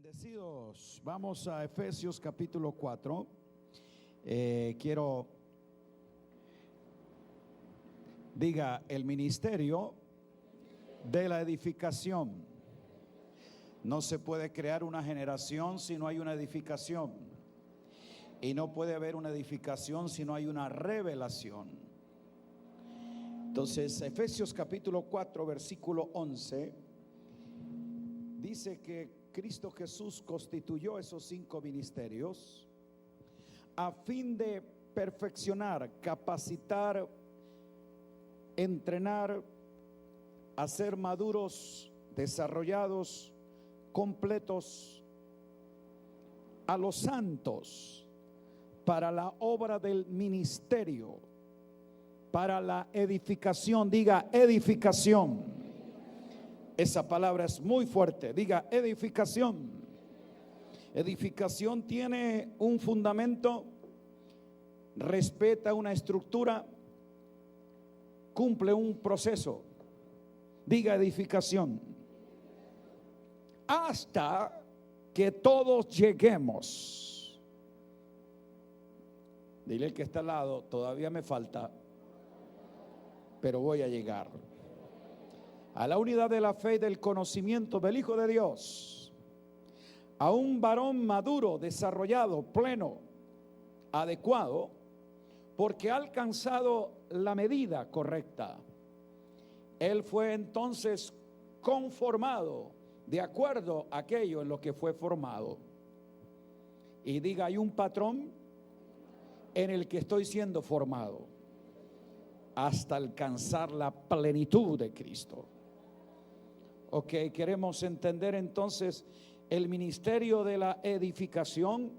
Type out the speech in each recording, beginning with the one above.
Bendecidos, vamos a Efesios capítulo 4. Diga, el ministerio de la edificación. No se puede crear una generación si no hay una edificación. Y no puede haber una edificación si no hay una revelación. Entonces, Efesios capítulo 4, versículo 11, dice que Cristo Jesús constituyó esos 5 ministerios a fin de perfeccionar, capacitar, entrenar, hacer maduros, desarrollados, completos a los santos para la obra del ministerio, para la edificación. Diga edificación. Esa palabra es muy fuerte. Diga edificación. Edificación tiene un fundamento, respeta una estructura, cumple un proceso. Diga edificación. Hasta que todos lleguemos. Dile al que está al lado, todavía me falta, pero voy a llegar a la unidad de la fe y del conocimiento del Hijo de Dios, a un varón maduro, desarrollado, pleno, adecuado, porque ha alcanzado la medida correcta. Él fue entonces conformado de acuerdo a aquello en lo que fue formado. Y diga, hay un patrón en el que estoy siendo formado hasta alcanzar la plenitud de Cristo. Ok, queremos entender entonces el ministerio de la edificación.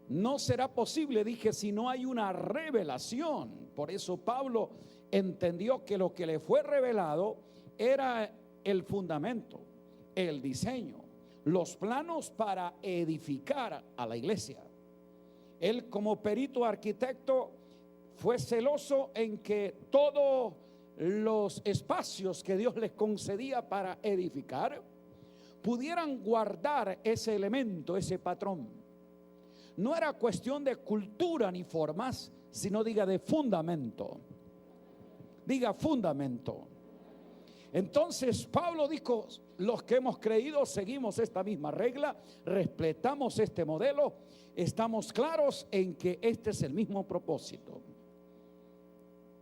No será posible, dije, si no hay una revelación. Por eso Pablo entendió que lo que le fue revelado era el fundamento, el diseño, los planos para edificar a la iglesia. Él, como perito arquitecto, fue celoso en que todos los espacios que Dios les concedía para edificar pudieran guardar ese elemento, ese patrón. No era cuestión de cultura ni formas, sino diga de fundamento. Diga fundamento. Entonces Pablo dijo, los que hemos creído seguimos esta misma regla, respetamos este modelo, estamos claros en que este es el mismo propósito.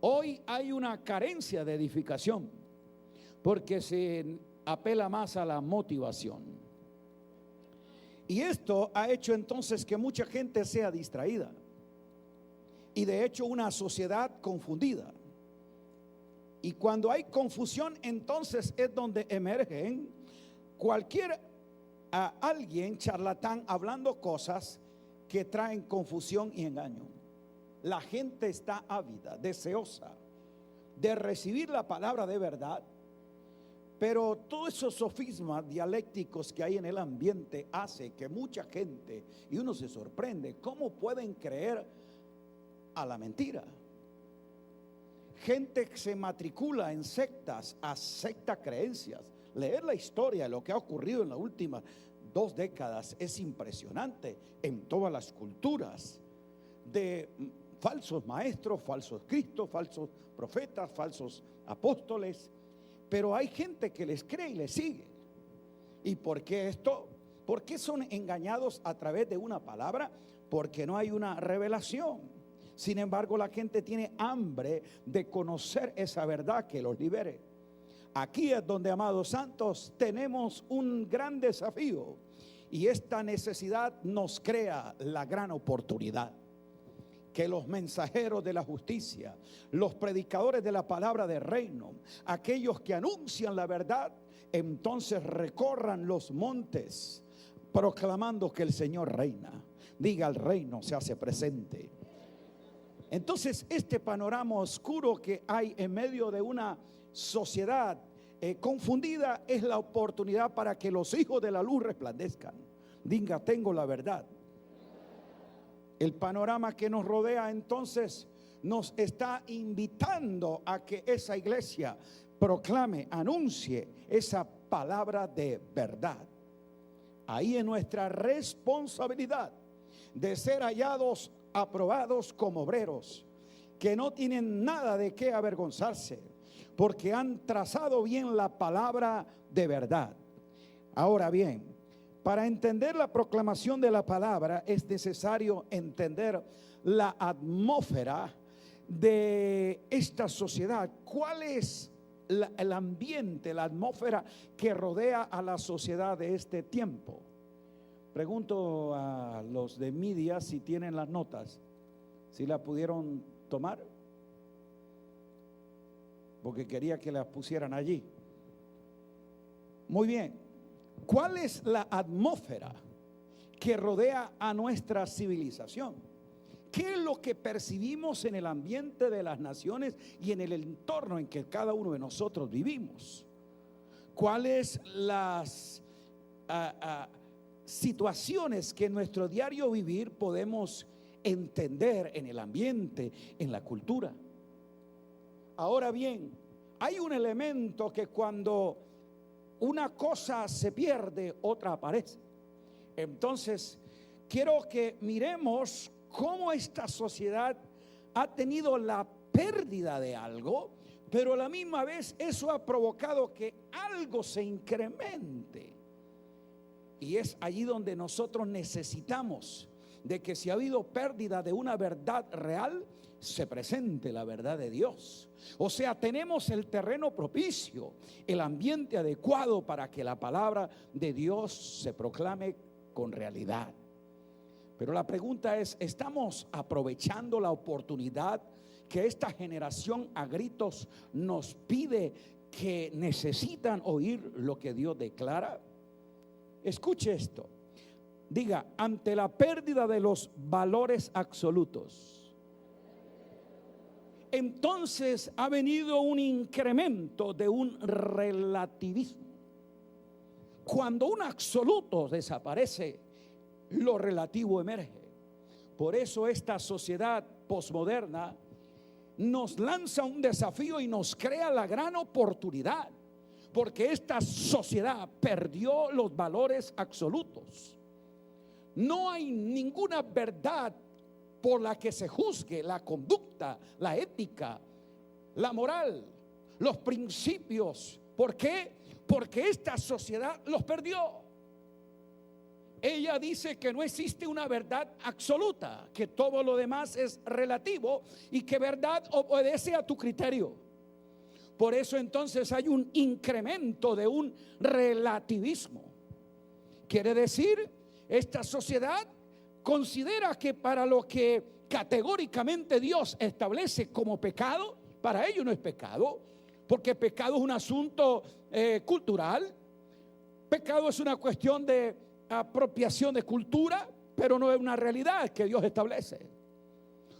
Hoy hay una carencia de edificación porque se apela más a la motivación. Y esto ha hecho entonces que mucha gente sea distraída y de hecho una sociedad confundida. Y cuando hay confusión, entonces es donde emergen alguien charlatán hablando cosas que traen confusión y engaño. La gente está ávida, deseosa de recibir la palabra de verdad, pero todos esos sofismas dialécticos que hay en el ambiente hace que mucha gente, y uno se sorprende, ¿cómo pueden creer a la mentira? Gente que se matricula en sectas, acepta creencias. Leer la historia de lo que ha ocurrido en las últimas 2 décadas es impresionante en todas las culturas, de falsos maestros, falsos cristos, falsos profetas, falsos apóstoles, pero hay gente que les cree y les sigue. ¿Y por qué esto? ¿Por qué son engañados a través de una palabra? Porque no hay una revelación. Sin embargo, la gente tiene hambre de conocer esa verdad que los libere. Aquí es donde, amados santos, tenemos un gran desafío, y esta necesidad nos crea la gran oportunidad que los mensajeros de la justicia, los predicadores de la palabra del reino, aquellos que anuncian la verdad, entonces recorran los montes proclamando que el Señor reina. Diga, el reino se hace presente. Entonces este panorama oscuro que hay en medio de una sociedad confundida es la oportunidad para que los hijos de la luz resplandezcan. Diga, tengo la verdad. El panorama que nos rodea entonces nos está invitando a que esa iglesia proclame, anuncie esa palabra de verdad. ahí es nuestra responsabilidad de ser hallados aprobados como obreros que no tienen nada de qué avergonzarse, porque han trazado bien la palabra de verdad. Ahora bien, para entender la proclamación de la palabra es necesario entender la atmósfera de esta sociedad. ¿Cuál es el ambiente, la atmósfera que rodea a la sociedad de este tiempo? Pregunto a los de media si tienen las notas, si las pudieron tomar, porque quería que las pusieran allí. Muy bien, ¿cuál es la atmósfera que rodea a nuestra civilización? ¿Qué es lo que percibimos en el ambiente de las naciones y en el entorno en que cada uno de nosotros vivimos? ¿Cuáles las situaciones que en nuestro diario vivir podemos entender en el ambiente, en la cultura? Ahora bien, hay un elemento que cuando una cosa se pierde, otra aparece. Entonces, quiero que miremos cómo esta sociedad ha tenido la pérdida de algo, pero a la misma vez eso ha provocado que algo se incremente. Y es allí donde nosotros necesitamos de que si ha habido pérdida de una verdad real, se presente la verdad de Dios. O sea, tenemos el terreno propicio, el ambiente adecuado para que la palabra de Dios se proclame con realidad. Pero la pregunta es, ¿estamos aprovechando la oportunidad que esta generación a gritos nos pide, que necesitan oír lo que Dios declara? Escuche esto. Diga, ante la pérdida de los valores absolutos, entonces ha venido un incremento de un relativismo. Cuando un absoluto desaparece, lo relativo emerge. Por eso esta sociedad posmoderna nos lanza un desafío y nos crea la gran oportunidad, porque esta sociedad perdió los valores absolutos. No hay ninguna verdad por la que se juzgue la conducta, la ética, la moral, los principios. ¿Por qué? Porque esta sociedad los perdió. Ella dice que no existe una verdad absoluta, que todo lo demás es relativo y que verdad obedece a tu criterio. Por eso entonces hay un incremento de un relativismo. Quiere decir, esta sociedad considera que para lo que categóricamente Dios establece como pecado, para ello no es pecado, porque pecado es un asunto cultural. Pecado es una cuestión de apropiación de cultura, pero no es una realidad que Dios establece.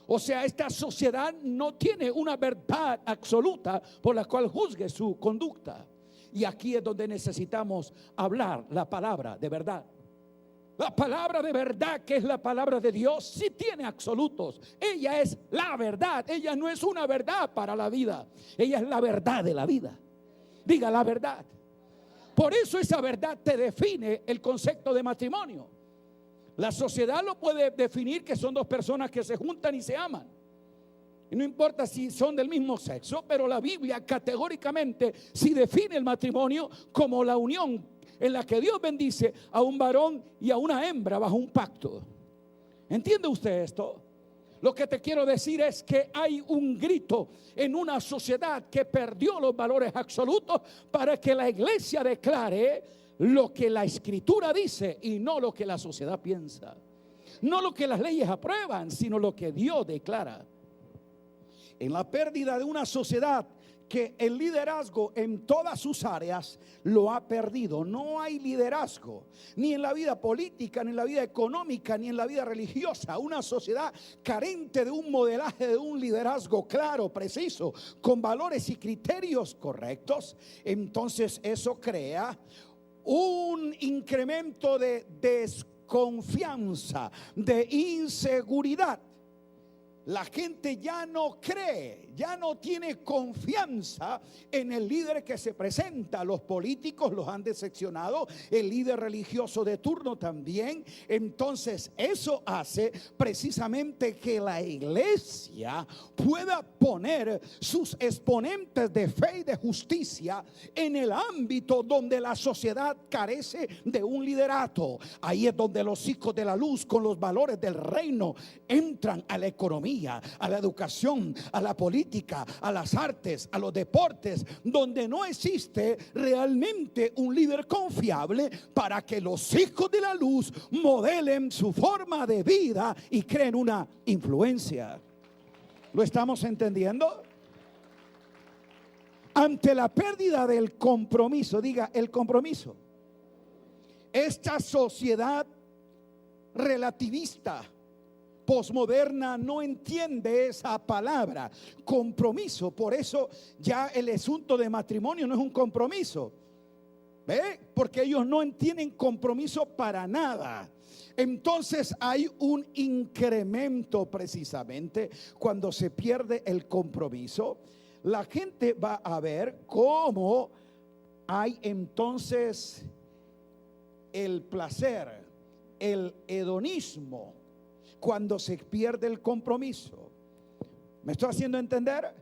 O sea, esta sociedad no tiene una verdad absoluta por la cual juzgue su conducta. Y aquí es donde necesitamos hablar la palabra de verdad. La palabra de verdad, que es la palabra de Dios, sí tiene absolutos. Ella es la verdad. Ella no es una verdad para la vida. Ella es la verdad de la vida. Diga la verdad. Por eso esa verdad te define el concepto de matrimonio. La sociedad lo puede definir que son dos personas que se juntan y se aman. Y no importa si son del mismo sexo, pero la Biblia categóricamente sí define el matrimonio como la unión en la que Dios bendice a un varón y a una hembra bajo un pacto. ¿Entiende usted esto? Lo que te quiero decir es que hay un grito en una sociedad que perdió los valores absolutos para que la iglesia declare lo que la escritura dice y no lo que la sociedad piensa. No lo que las leyes aprueban, sino lo que Dios declara. En la pérdida de una sociedad que el liderazgo en todas sus áreas lo ha perdido. No hay liderazgo ni en la vida política, ni en la vida económica, ni en la vida religiosa. Una sociedad carente de un modelaje, de un liderazgo claro, preciso, con valores y criterios correctos. Entonces eso crea un incremento de desconfianza, de inseguridad. La gente ya no cree, ya no tiene confianza en el líder que se presenta. Los políticos los han decepcionado, el líder religioso de turno también. Entonces eso hace precisamente que la iglesia pueda poner sus exponentes de fe y de justicia en el ámbito donde la sociedad carece de un liderato. Ahí es donde los hijos de la luz con los valores del reino entran a la economía, a la educación, a la política, a las artes, a los deportes, donde no existe realmente un líder confiable para que los hijos de la luz modelen su forma de vida y creen una influencia. ¿Lo estamos entendiendo? Ante la pérdida del compromiso, diga el compromiso, esta sociedad relativista posmoderna no entiende esa palabra, compromiso. Por eso ya el asunto de matrimonio no es un compromiso. ¿Ve? Porque ellos no entienden compromiso para nada. Entonces hay un incremento precisamente cuando se pierde el compromiso. La gente va a ver cómo hay entonces el placer, el hedonismo, cuando se pierde el compromiso. ¿Me estoy haciendo entender?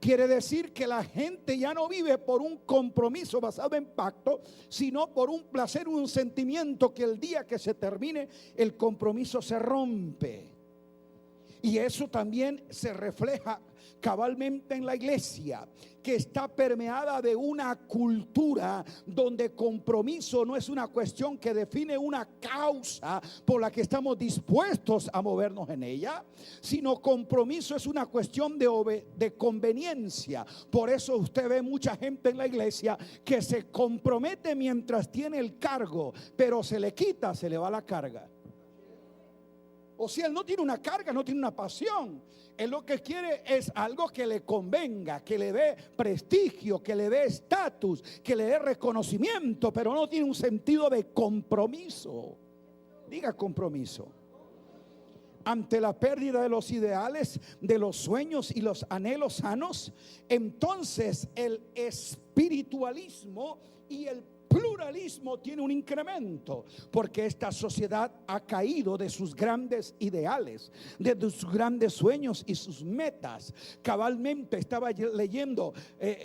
Quiere decir que la gente ya no vive por un compromiso basado en pacto, sino por un placer, un sentimiento que el día que se termine el compromiso se rompe. Y eso también se refleja cabalmente en la iglesia, que está permeada de una cultura donde compromiso no es una cuestión que define una causa por la que estamos dispuestos a movernos en ella, sino compromiso es una cuestión de conveniencia. Por eso usted ve mucha gente en la iglesia que se compromete mientras tiene el cargo, pero se le quita, se le va la carga. O si él no tiene una carga, no tiene una pasión, él lo que quiere es algo que le convenga, que le dé prestigio, que le dé estatus, que le dé reconocimiento, pero no tiene un sentido de compromiso. Diga compromiso. Ante la pérdida de los ideales, de los sueños y los anhelos sanos, entonces el espiritualismo y el pluralismo tiene un incremento, porque esta sociedad ha caído de sus grandes ideales, de sus grandes sueños y sus metas. Cabalmente estaba leyendo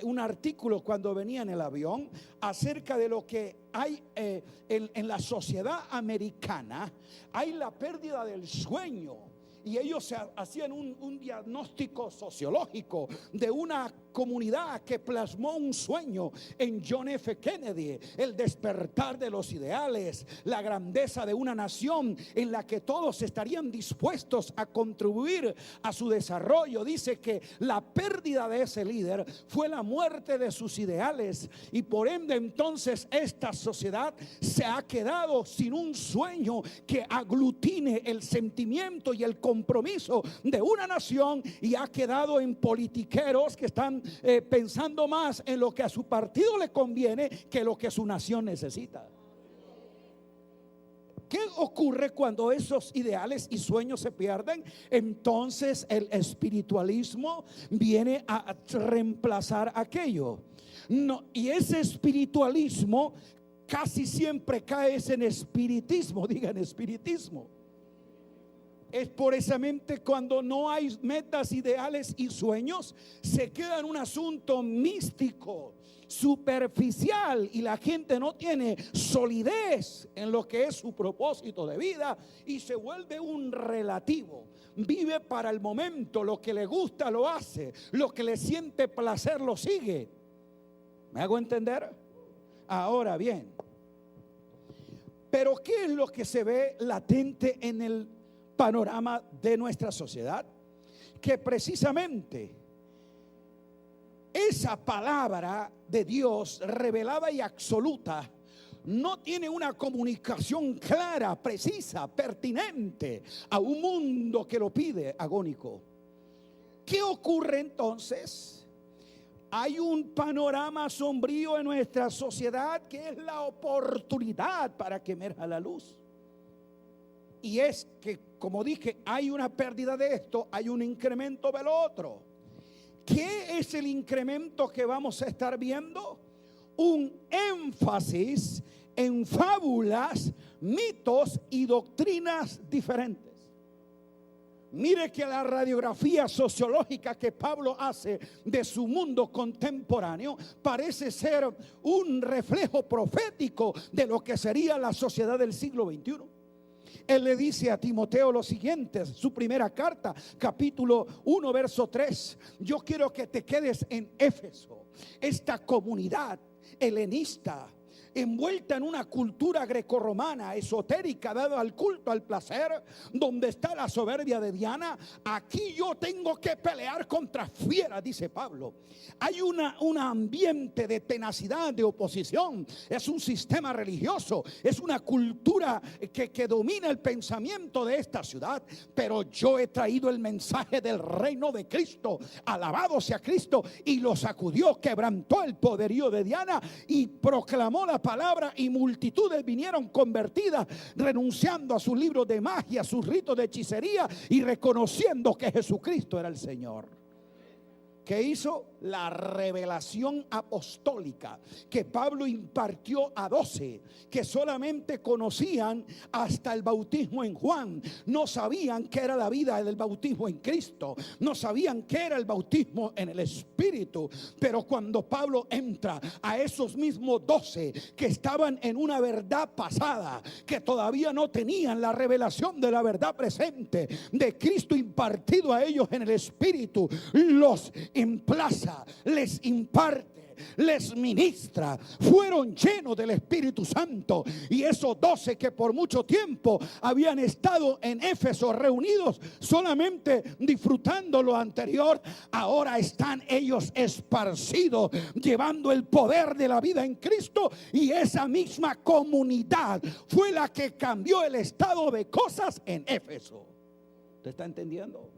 un artículo cuando venía en el avión acerca de lo que hay en la sociedad americana. Hay la pérdida del sueño. Y ellos hacían un diagnóstico sociológico de una comunidad que plasmó un sueño en John F. Kennedy, el despertar de los ideales, la grandeza de una nación en la que todos estarían dispuestos a contribuir a su desarrollo. Dice que la pérdida de ese líder fue la muerte de sus ideales, y por ende entonces esta sociedad se ha quedado sin un sueño que aglutine el sentimiento y el compromiso de una nación, y ha quedado en politiqueros que están pensando más en lo que a su partido le conviene que lo que su nación necesita. ¿Qué ocurre cuando esos ideales y sueños se pierden? Entonces el espiritualismo viene a reemplazar aquello. No, y ese espiritualismo casi siempre cae en espiritismo. Digan espiritismo. Es precisamente cuando no hay metas, ideales y sueños, se queda en un asunto místico, superficial, y la gente no tiene solidez en lo que es su propósito de vida y se vuelve un relativo. Vive para el momento, lo que le gusta lo hace, lo que le siente placer lo sigue. ¿Me hago entender? Ahora bien, pero ¿qué es lo que se ve latente en el panorama de nuestra sociedad? Que precisamente esa palabra de Dios revelada y absoluta no tiene una comunicación clara, precisa, pertinente a un mundo que lo pide agónico. ¿Qué ocurre entonces? Hay un panorama sombrío en nuestra sociedad que es la oportunidad para que emerja la luz. Y es que, como dije, hay una pérdida de esto, hay un incremento del otro. ¿Qué es el incremento que vamos a estar viendo? Un énfasis en fábulas, mitos y doctrinas diferentes. Mire que la radiografía sociológica que Pablo hace de su mundo contemporáneo parece ser un reflejo profético de lo que sería la sociedad del siglo XXI. Él le dice a Timoteo lo siguiente, su primera carta, capítulo 1, verso 3. Yo quiero que te quedes en Éfeso, esta comunidad helenista, envuelta en una cultura grecorromana, esotérica, dada al culto, al placer, donde está la soberbia de Diana. Aquí yo tengo que pelear contra fieras, dice Pablo. Hay un ambiente de tenacidad, de oposición. Es un sistema religioso, es una cultura que domina el pensamiento de esta ciudad. Pero yo he traído el mensaje del reino de Cristo. Alabado sea Cristo. Y lo sacudió, quebrantó el poderío de Diana y proclamó la palabra, y multitudes vinieron convertidas, renunciando a sus libros de magia, a sus ritos de hechicería y reconociendo que Jesucristo era el Señor. ¿Qué hizo? La revelación apostólica que Pablo impartió a 12, que solamente conocían hasta el bautismo en Juan. No sabían qué era la vida del bautismo en Cristo, no sabían qué era el bautismo en el Espíritu. Pero cuando Pablo entra a esos mismos 12 que estaban en una verdad pasada, que todavía no tenían la revelación de la verdad presente de Cristo impartido a ellos en el Espíritu, los emplaza, les imparte, les ministra. Fueron llenos del Espíritu Santo. Y esos 12 que por mucho tiempo habían estado en Éfeso reunidos solamente disfrutando lo anterior, ahora están ellos esparcidos, llevando el poder de la vida en Cristo. Y esa misma comunidad fue la que cambió el estado de cosas en Éfeso. ¿Te está entendiendo?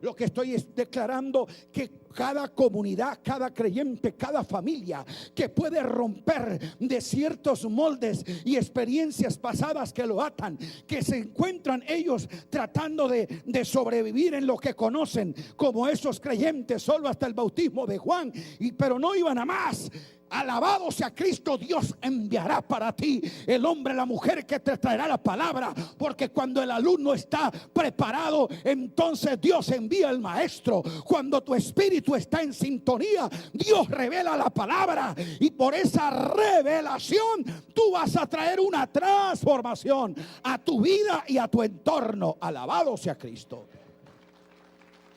Lo que estoy es declarando que cada comunidad, cada creyente, cada familia que puede romper de ciertos moldes y experiencias pasadas que lo atan, que se encuentran ellos tratando de sobrevivir en lo que conocen como esos creyentes solo hasta el bautismo de Juan, pero no iban a más. Alabado sea Cristo, Dios enviará para ti el hombre, la mujer que te traerá la palabra, porque cuando el alumno está preparado, entonces Dios envía al maestro. Cuando tu espíritu está en sintonía, Dios revela la palabra, y por esa revelación tú vas a traer una transformación a tu vida y a tu entorno. Alabado sea Cristo.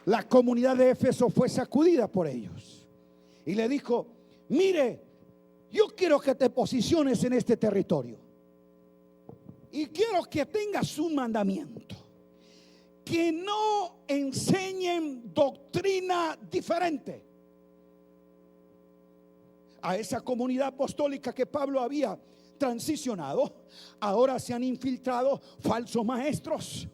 La comunidad de Éfeso fue sacudida por ellos y le dijo: mire, yo quiero que te posiciones en este territorio y quiero que tengas un mandamiento: que no enseñen doctrina diferente. A esa comunidad apostólica que Pablo había transicionado, ahora se han infiltrado falsos maestros.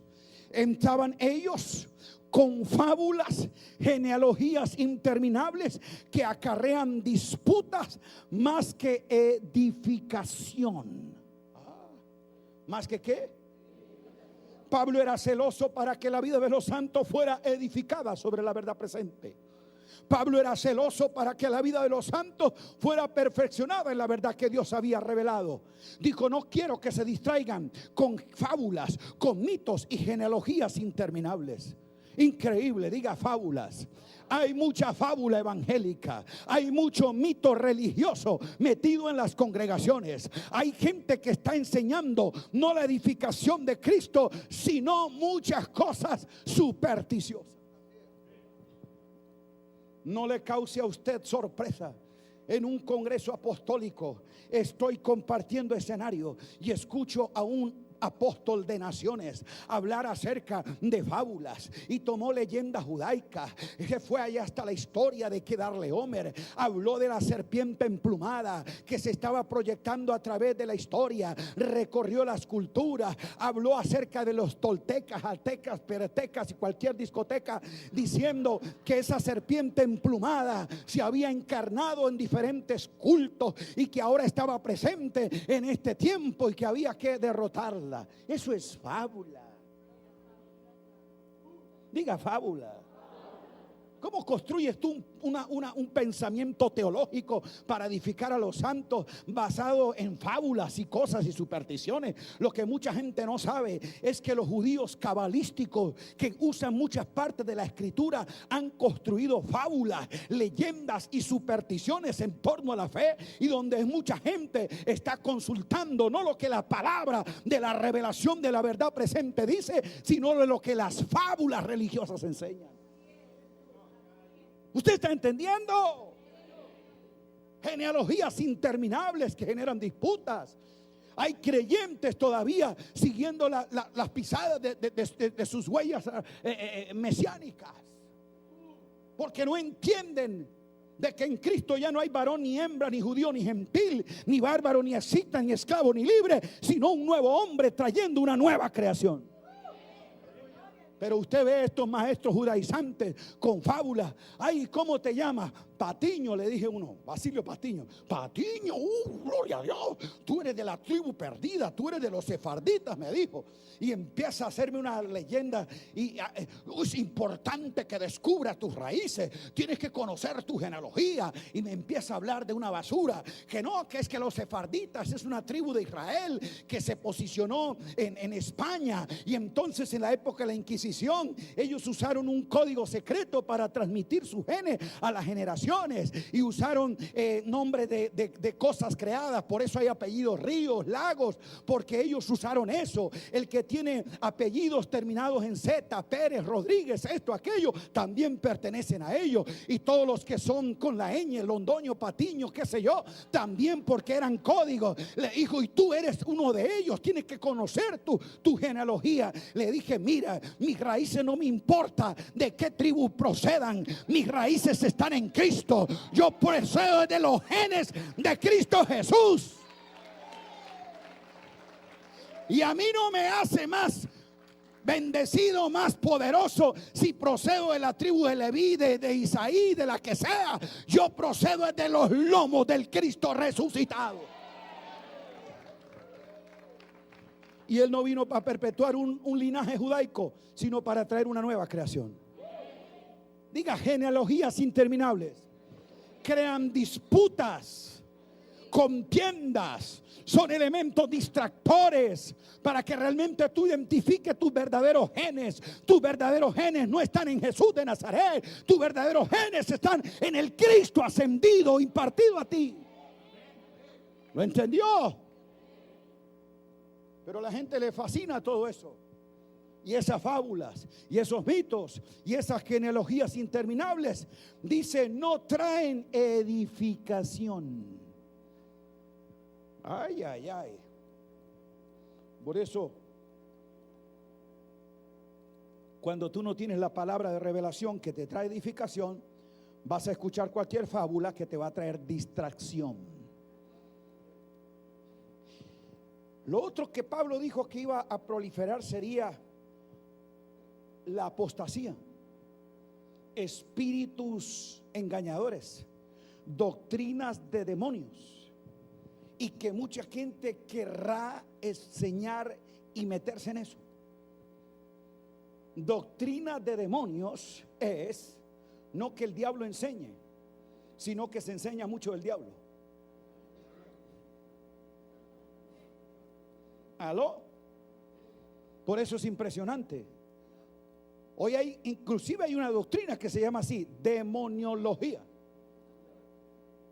Entraban ellos con fábulas, genealogías interminables que acarrean disputas más que edificación. ¿Más que qué? Pablo era celoso para que la vida de los santos fuera edificada sobre la verdad presente. Pablo era celoso para que la vida de los santos fuera perfeccionada en la verdad que Dios había revelado. Dijo: no quiero que se distraigan con fábulas, con mitos y genealogías interminables. Increíble, diga fábulas. Hay mucha fábula evangélica, hay mucho mito religioso metido en las congregaciones. Hay gente que está enseñando no la edificación de Cristo, sino muchas cosas supersticiosas. No le cause a usted sorpresa. En un congreso apostólico estoy compartiendo escenario y escucho a un apóstol de naciones hablar acerca de fábulas, y tomó leyenda judaica, que fue allá hasta la historia de Kedorlaomer. Habló de la serpiente emplumada que se estaba proyectando a través de la historia, recorrió las culturas, habló acerca de los toltecas, aztecas, peretecas y cualquier discoteca, diciendo que esa serpiente emplumada se había encarnado en diferentes cultos y que ahora estaba presente en este tiempo y que había que derrotarla. nada. Eso es fábula. Diga fábula. ¿Cómo construyes tú un pensamiento teológico para edificar a los santos basado en fábulas y cosas y supersticiones? Lo que mucha gente no sabe es que los judíos cabalísticos, que usan muchas partes de la escritura, han construido fábulas, leyendas y supersticiones en torno a la fe, y donde mucha gente está consultando no lo que la palabra de la revelación de la verdad presente dice, sino lo que las fábulas religiosas enseñan. ¿Usted está entendiendo? Genealogías interminables que generan disputas. Hay creyentes todavía siguiendo las pisadas de sus huellas mesiánicas, porque no entienden de que en Cristo ya no hay varón ni hembra, ni judío ni gentil, ni bárbaro ni escita, ni esclavo ni libre, sino un nuevo hombre trayendo una nueva creación. Pero usted ve estos maestros judaizantes con fábulas. Ay, ¿cómo te llamas? Patiño, le dije uno, Basilio Patiño. Patiño, gloria a Dios. Tú eres de la tribu perdida, tú eres de los sefarditas, me dijo. Y empieza a hacerme una leyenda. Y es importante que descubras tus raíces. Tienes que conocer tu genealogía. Y me empieza a hablar de una basura. Que no, que es que los sefarditas es una tribu de Israel que se posicionó en España. Y entonces en la época de la Inquisición, ellos usaron un código secreto para transmitir sus genes a las generaciones. Y usaron nombres de cosas creadas. Por eso hay apellidos ríos, lagos, porque ellos usaron eso. El que tiene apellidos terminados en Z, Pérez, Rodríguez, esto, aquello, también pertenecen a ellos. Y todos los que son con la ñ, Londoño, Patiño, qué sé yo, también porque eran códigos. Le dijo, y tú eres uno de ellos, tienes que conocer tu genealogía. Le dije, mira, mis raíces no me importa de qué tribu procedan, mis raíces están en Cristo. Yo procedo de los genes de Cristo Jesús. Y a mí no me hace más bendecido, más poderoso si procedo de la tribu de Leví, de Isaí, de la que sea. Yo procedo de los lomos del Cristo resucitado. Y Él no vino para perpetuar un linaje judaico, sino para traer una nueva creación. Diga, genealogías interminables crean disputas, contiendas, son elementos distractores para que realmente tú identifiques tus verdaderos genes. Tus verdaderos genes no están en Jesús de Nazaret, tus verdaderos genes están en el Cristo ascendido, impartido a ti. ¿Lo entendió? Pero a la gente le fascina todo eso. Y esas fábulas, y esos mitos, y esas genealogías interminables, dice, no traen edificación. Ay, ay, ay. Por eso, cuando tú no tienes la palabra de revelación que te trae edificación, vas a escuchar cualquier fábula que te va a traer distracción. Lo otro que Pablo dijo que iba a proliferar sería la apostasía, espíritus engañadores, doctrinas de demonios, y que mucha gente querrá enseñar y meterse en eso. Doctrina de demonios es no que el diablo enseñe, sino que se enseña mucho del diablo. ¿Aló? Por eso es impresionante. Hoy inclusive hay una doctrina que se llama así, demoniología.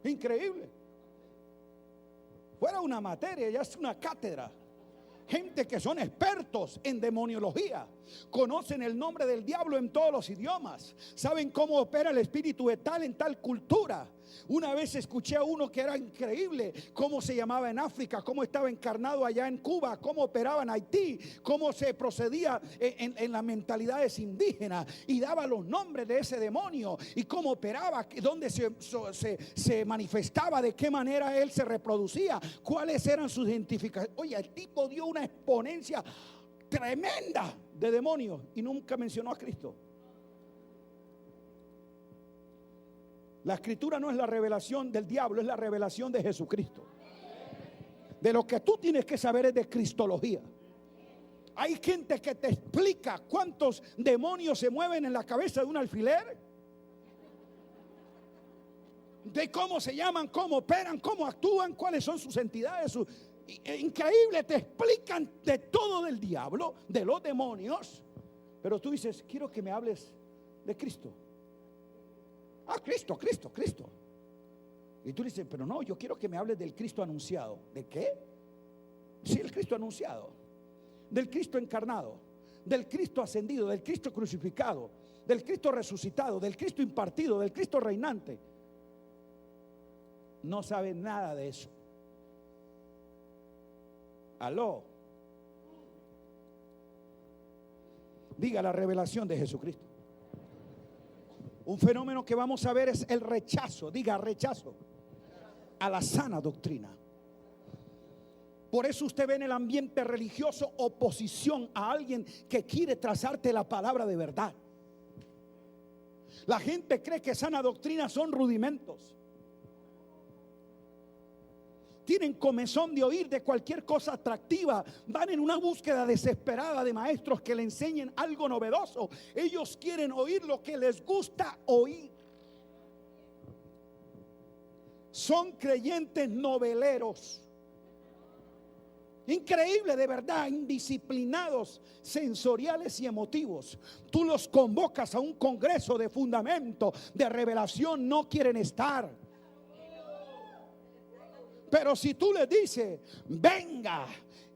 Increíble. Fuera una materia, ya es una cátedra. Gente que son expertos en demoniología, conocen el nombre del diablo en todos los idiomas, saben cómo opera el espíritu de tal en tal cultura. Una vez escuché a uno que era increíble, cómo se llamaba en África, cómo estaba encarnado allá en Cuba, cómo operaba en Haití, cómo se procedía en las mentalidades indígenas, y daba los nombres de ese demonio y cómo operaba, dónde se manifestaba, de qué manera él se reproducía, cuáles eran sus identificaciones. Oye, el tipo dio una exponencia tremenda de demonios y nunca mencionó a Cristo. La escritura no es la revelación del diablo, es la revelación de Jesucristo. De lo que tú tienes que saber es de cristología. Hay gente que te explica cuántos demonios se mueven en la cabeza de un alfiler, de cómo se llaman, cómo operan, cómo actúan, cuáles son sus entidades. Increíble, te explican de todo del diablo, de los demonios. Pero tú dices, quiero que me hables de Cristo. Ah, Cristo, Cristo, Cristo. Y tú dices, pero no, yo quiero que me hables del Cristo anunciado. ¿De qué? Sí, el Cristo anunciado, del Cristo encarnado, del Cristo ascendido, del Cristo crucificado, del Cristo resucitado, del Cristo impartido, del Cristo reinante. No sabe nada de eso. Aló. Diga la revelación de Jesucristo. Un fenómeno que vamos a ver es el rechazo. Diga rechazo a la sana doctrina. Por eso usted ve en el ambiente religioso oposición a alguien que quiere trazarte la palabra de verdad. La gente cree que sana doctrina son rudimentos. Tienen comezón de oír de cualquier cosa atractiva. Van en una búsqueda desesperada de maestros que le enseñen algo novedoso. Ellos quieren oír lo que les gusta oír. Son creyentes noveleros. Increíble, de verdad, indisciplinados, sensoriales y emotivos. Tú los convocas a un congreso de fundamento, de revelación, no quieren estar. Pero si tú les dices, venga,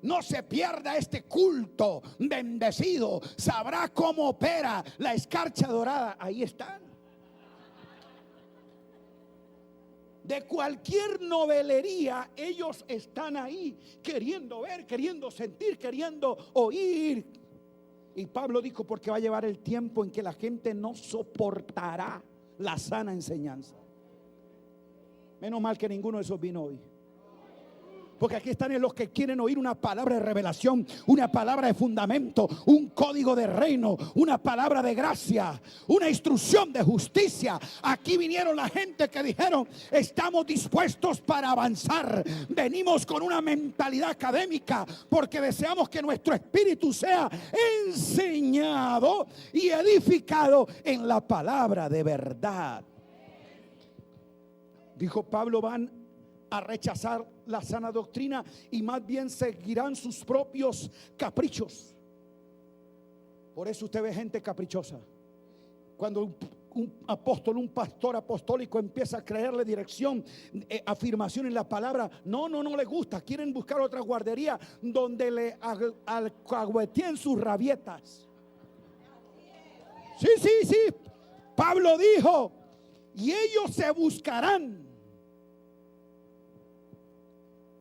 no se pierda este culto bendecido, sabrá cómo opera la escarcha dorada, ahí están. De cualquier novelería, ellos están ahí, queriendo ver, queriendo sentir, queriendo oír. Y Pablo dijo, porque va a llevar el tiempo en que la gente no soportará la sana enseñanza. Menos mal que ninguno de esos vino hoy. Porque aquí están los que quieren oír una palabra de revelación, una palabra de fundamento, un código de reino, una palabra de gracia, una instrucción de justicia. Aquí vinieron la gente que dijeron, estamos dispuestos para avanzar. Venimos con una mentalidad académica porque deseamos que nuestro espíritu sea enseñado y edificado en la palabra de verdad. Dijo Pablo, van a rechazar la sana doctrina y más bien seguirán sus propios caprichos. Por eso usted ve gente caprichosa. Cuando un apóstol, un pastor apostólico empieza a creerle dirección, afirmación en la palabra, no le gusta. Quieren buscar otra guardería donde le alcahueteen sus rabietas. Sí. Pablo dijo, y ellos se buscarán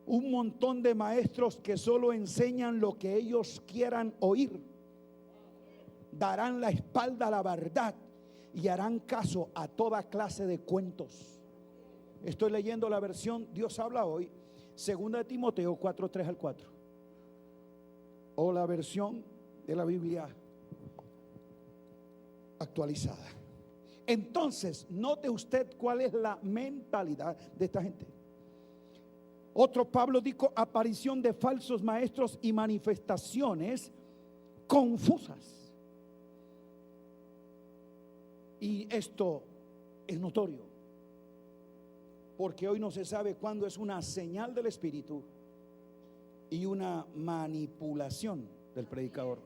un montón de maestros que solo enseñan lo que ellos quieran oír. Darán la espalda a la verdad y harán caso a toda clase de cuentos. Estoy leyendo la versión Dios habla hoy, 2 de Timoteo 4, 3 al 4. O la versión de la Biblia actualizada. Entonces, note usted cuál es la mentalidad de esta gente. Otro Pablo dijo, aparición de falsos maestros y manifestaciones confusas. Y esto es notorio, porque hoy no se sabe cuándo es una señal del Espíritu y una manipulación del predicador.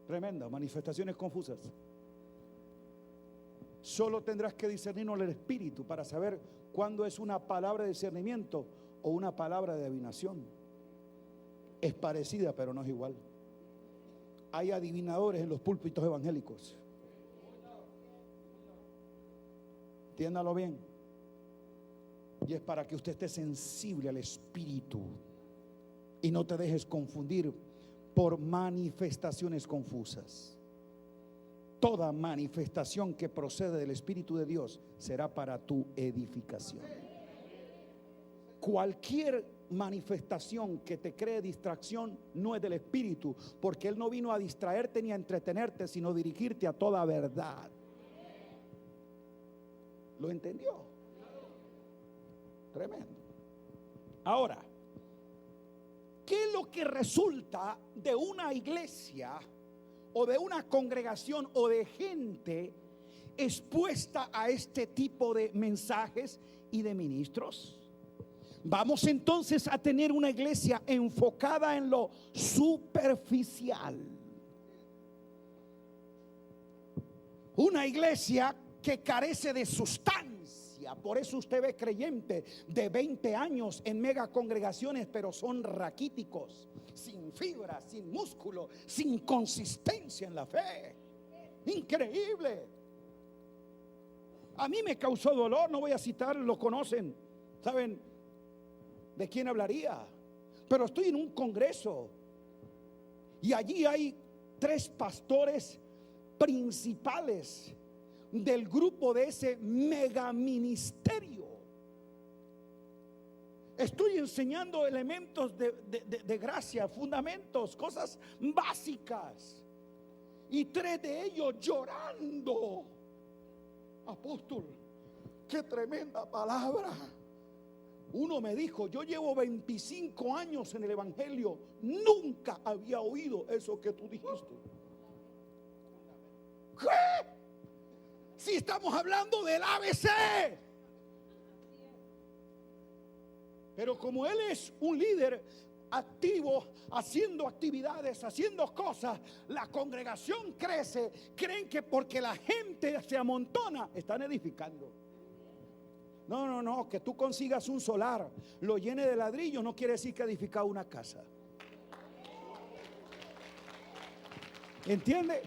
Tremenda, manifestaciones confusas. Solo tendrás que discernirlo el Espíritu para saber cuándo es una palabra de discernimiento o una palabra de adivinación. Es parecida, pero no es igual. Hay adivinadores en los púlpitos evangélicos. Entiéndalo bien. Y es para que usted esté sensible al Espíritu y no te dejes confundir por manifestaciones confusas. Toda manifestación que procede del Espíritu de Dios será para tu edificación. Cualquier manifestación que te cree distracción no es del Espíritu, porque Él no vino a distraerte ni a entretenerte, sino a dirigirte a toda verdad. ¿Lo entendió? Tremendo. Ahora, ¿qué es lo que resulta de una iglesia o de una congregación o de gente expuesta a este tipo de mensajes y de ministros? Vamos entonces a tener una iglesia enfocada en lo superficial. Una iglesia que carece de sustancia. Por eso usted ve creyentes de 20 años en mega congregaciones, pero son raquíticos, sin fibra, sin músculo, sin consistencia en la fe. Increíble. A mí me causó dolor, no voy a citar, lo conocen, ¿saben de quién hablaría? Pero estoy en un congreso y allí hay 3 pastores principales del grupo de ese mega ministerio. Estoy enseñando elementos de gracia, fundamentos, cosas básicas, y 3 de ellos llorando. Apóstol, qué tremenda palabra. Uno me dijo: yo llevo 25 años en el evangelio, nunca había oído eso que tú dijiste. ¿Qué? Si estamos hablando del ABC. Pero como él es un líder activo, haciendo actividades, haciendo cosas, la congregación crece. Creen que porque la gente se amontona, están edificando. No, que tú consigas un solar, lo llene de ladrillo, no quiere decir que ha edificado una casa. ¿Entiende?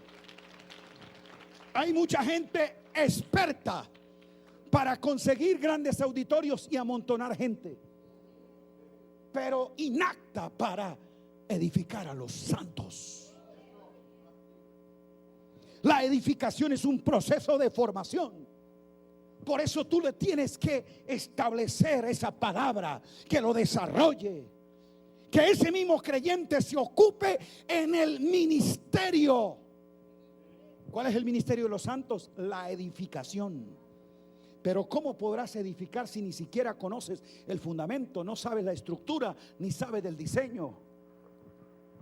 Hay mucha gente experta para conseguir grandes auditorios y amontonar gente, pero inapta para edificar a los santos. La edificación es un proceso de formación. Por eso tú le tienes que establecer esa palabra, que lo desarrolle, que ese mismo creyente se ocupe en el ministerio. ¿Cuál es el ministerio de los santos? La edificación. Pero ¿cómo podrás edificar si ni siquiera conoces el fundamento? No sabes la estructura, ni sabes del diseño.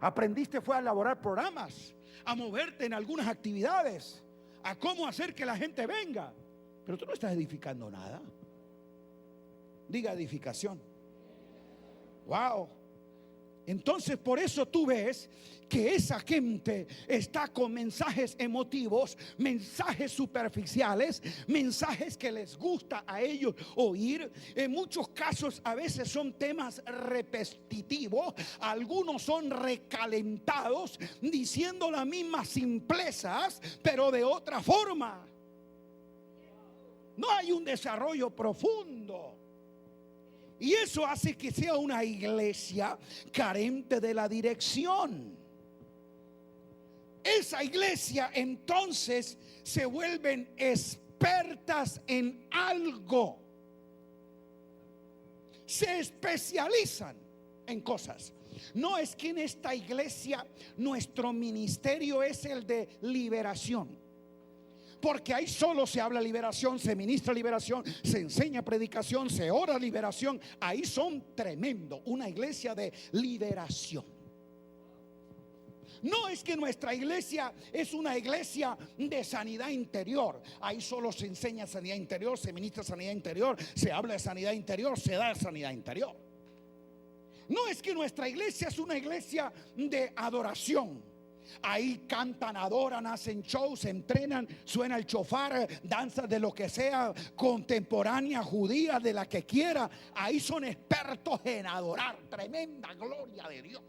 Aprendiste fue a elaborar programas, a moverte en algunas actividades, a cómo hacer que la gente venga, pero tú no estás edificando nada. Diga edificación. Wow. Entonces por eso tú ves que esa gente está con mensajes emotivos, mensajes superficiales, mensajes que les gusta a ellos oír. En muchos casos a veces son temas repetitivos, algunos son recalentados, diciendo las mismas simplezas, pero de otra forma. No hay un desarrollo profundo. Y eso hace que sea una iglesia carente de la dirección. Esa iglesia entonces se vuelven expertas en algo. Se especializan en cosas. No es que en esta iglesia nuestro ministerio es el de liberación, porque ahí solo se habla liberación, se ministra liberación, se enseña predicación, se ora liberación. Ahí son tremendo, una iglesia de liberación. No es que nuestra iglesia es una iglesia de sanidad interior. Ahí solo se enseña sanidad interior, se ministra sanidad interior, se habla de sanidad interior, se da sanidad interior. No es que nuestra iglesia es una iglesia de adoración. Ahí cantan, adoran, hacen shows, se entrenan, suena el chofar, danzas de lo que sea, contemporánea, judía, de la que quiera. Ahí son expertos en adorar, tremenda gloria de Dios.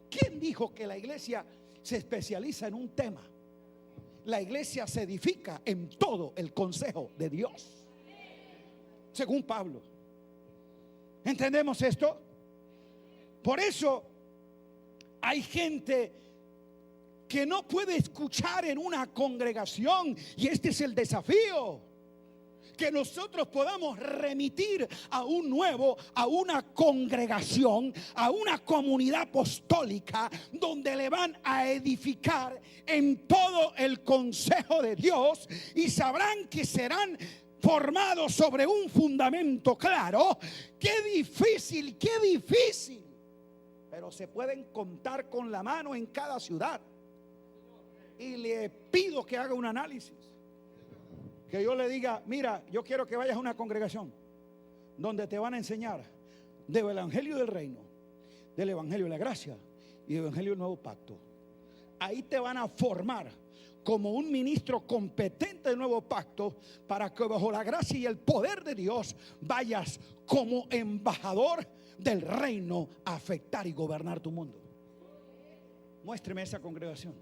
¿Quién dijo que la iglesia se especializa en un tema? La iglesia se edifica en todo el consejo de Dios, según Pablo. ¿Entendemos esto? Por eso hay gente que no puede escuchar en una congregación, y este es el desafío, que nosotros podamos remitir a un nuevo, a una congregación, a una comunidad apostólica donde le van a edificar en todo el consejo de Dios, y sabrán que serán formado sobre un fundamento claro. Qué difícil, qué difícil. Pero se pueden contar con la mano en cada ciudad. Y le pido que haga un análisis. Que yo le diga, mira, yo quiero que vayas a una congregación donde te van a enseñar del evangelio del reino, del evangelio de la gracia y del evangelio del nuevo pacto. Ahí te van a formar como un ministro competente del nuevo pacto, para que bajo la gracia y el poder de Dios vayas como embajador del reino a afectar y gobernar tu mundo. Muéstreme esa congregación.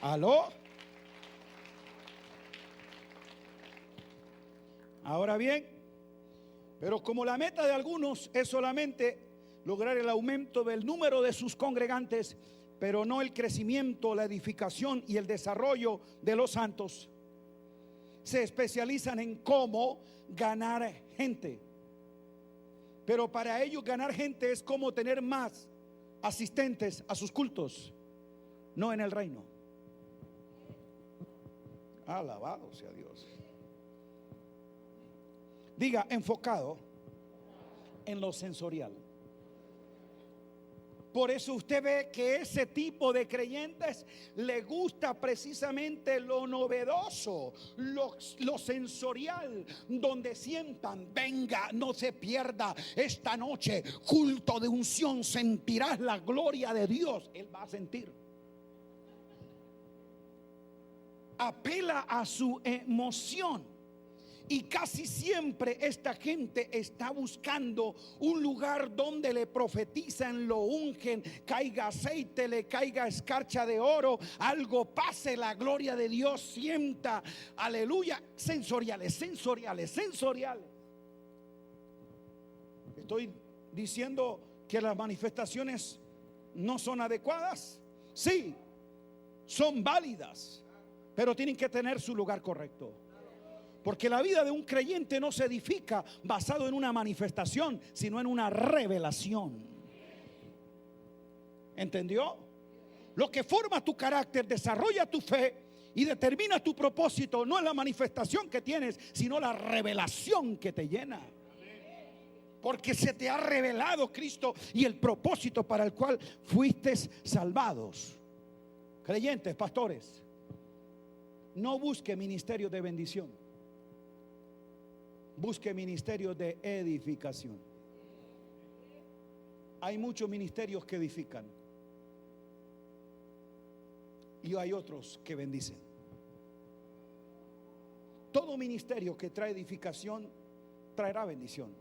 ¿Aló? Ahora bien, pero como la meta de algunos es solamente lograr el aumento del número de sus congregantes, pero no el crecimiento, la edificación y el desarrollo de los santos, se especializan en cómo ganar gente. Pero para ellos ganar gente es como tener más asistentes a sus cultos, no en el reino. Alabado sea Dios. Diga, enfocado en lo sensorial. Por eso usted ve que ese tipo de creyentes le gusta precisamente lo novedoso, lo sensorial, donde sientan, venga, no se pierda esta noche, culto de unción, sentirás la gloria de Dios. Él va a sentir. Apela a su emoción. Y casi siempre esta gente está buscando un lugar donde le profetizan, lo ungen, caiga aceite, le caiga escarcha de oro, algo pase, la gloria de Dios sienta, aleluya. Sensoriales, sensoriales, sensoriales. Estoy diciendo que las manifestaciones no son adecuadas. Sí, son válidas, pero tienen que tener su lugar correcto. Porque la vida de un creyente no se edifica basado en una manifestación, sino en una revelación. ¿Entendió? Lo que forma tu carácter, desarrolla tu fe y determina tu propósito, no es la manifestación que tienes, sino la revelación que te llena. Porque se te ha revelado Cristo y el propósito para el cual fuiste salvados. Creyentes, pastores, no busque ministerio de bendición. Busque ministerios de edificación. Hay muchos ministerios que edifican y hay otros que bendicen. Todo ministerio que trae edificación traerá bendición,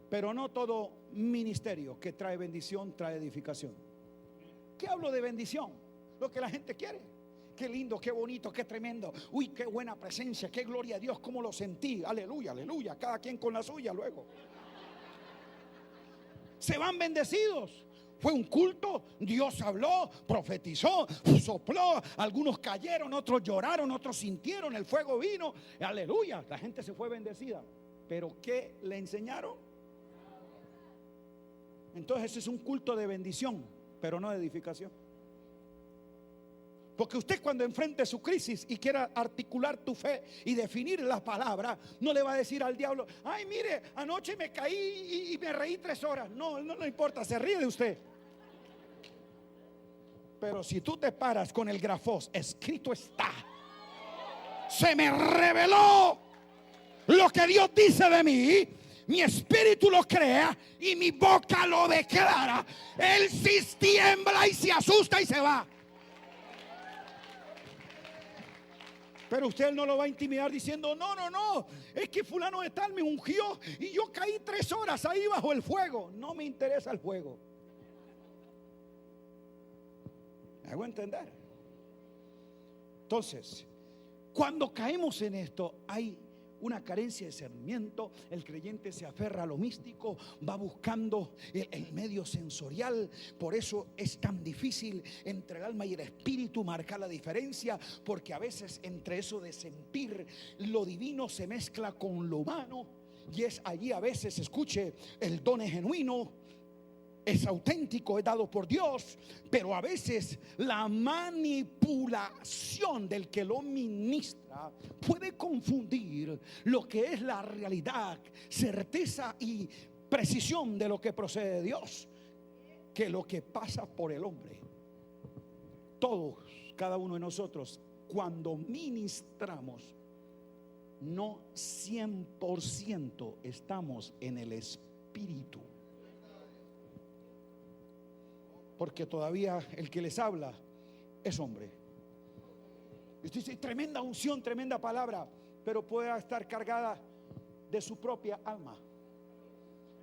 pero no todo ministerio que trae bendición trae edificación. ¿Qué hablo de bendición? Lo que la gente quiere. Qué lindo, qué bonito, qué tremendo. Uy, qué buena presencia, qué gloria a Dios, cómo lo sentí. Aleluya, aleluya. Cada quien con la suya luego. Se van bendecidos. Fue un culto, Dios habló, profetizó, sopló. Algunos cayeron, otros lloraron, otros sintieron, el fuego vino. Aleluya, la gente se fue bendecida. Pero ¿qué le enseñaron? Entonces ese es un culto de bendición, pero no de edificación. Porque usted cuando enfrente su crisis y quiera articular tu fe y definir las palabras, no le va a decir al diablo, ay mire, anoche me caí y me reí 3 horas. No, no le importa, se ríe de usted. Pero si tú te paras con el grafos, escrito está, se me reveló lo que Dios dice de mí, mi espíritu lo crea y mi boca lo declara. Él sí tiembla y se asusta y se va. Pero usted no lo va a intimidar diciendo, no, no, no, es que fulano de tal me ungió y yo caí 3 horas ahí bajo el fuego. No me interesa el fuego. ¿Me hago entender? Entonces, cuando caemos en esto, hay una carencia de discernimiento. El creyente se aferra a lo místico, va buscando el medio sensorial. Por eso es tan difícil entre el alma y el espíritu marcar la diferencia, porque a veces entre eso de sentir lo divino se mezcla con lo humano, y es allí a veces, escuche, el don es genuino, es auténtico, es dado por Dios, pero a veces la manipulación del que lo ministra puede confundir lo que es la realidad, certeza y precisión de lo que procede de Dios, que lo que pasa por el hombre. Todos, cada uno de nosotros, cuando ministramos, no 100% estamos en el espíritu, porque todavía el que les habla es hombre. Usted dice, tremenda unción, tremenda palabra, pero puede estar cargada de su propia alma,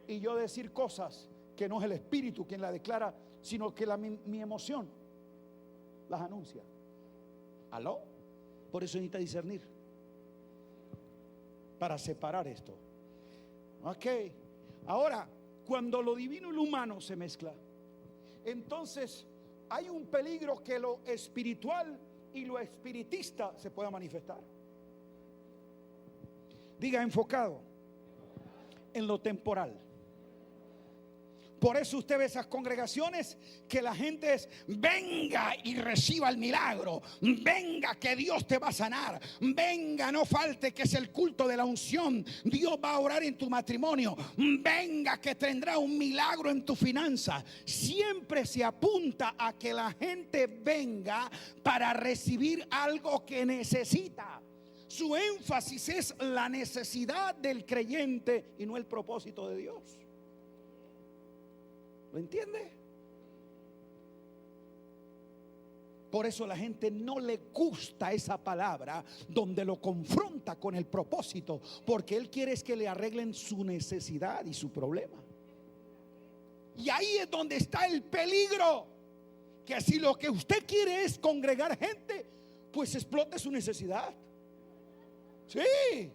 y yo decir cosas que no es el espíritu quien la declara, sino que mi emoción las anuncia. ¿Aló? Por eso necesita discernir, para separar esto. Ok, ahora, cuando lo divino y lo humano se mezcla, entonces hay un peligro que lo espiritual y lo espiritista se pueda manifestar. Diga, enfocado en lo temporal. Por eso usted ve esas congregaciones que la gente es: venga y reciba el milagro, venga que Dios te va a sanar, venga, no falte que es el culto de la unción, Dios va a orar en tu matrimonio, venga que tendrá un milagro en tu finanza. Siempre se apunta a que la gente venga para recibir algo que necesita. Su énfasis es la necesidad del creyente y no el propósito de Dios. ¿Lo entiende? Por eso a la gente no le gusta esa palabra donde lo confronta con el propósito, porque él quiere es que le arreglen su necesidad y su problema. Y ahí es donde está el peligro, que si lo que usted quiere es congregar gente, pues explote su necesidad. Sí,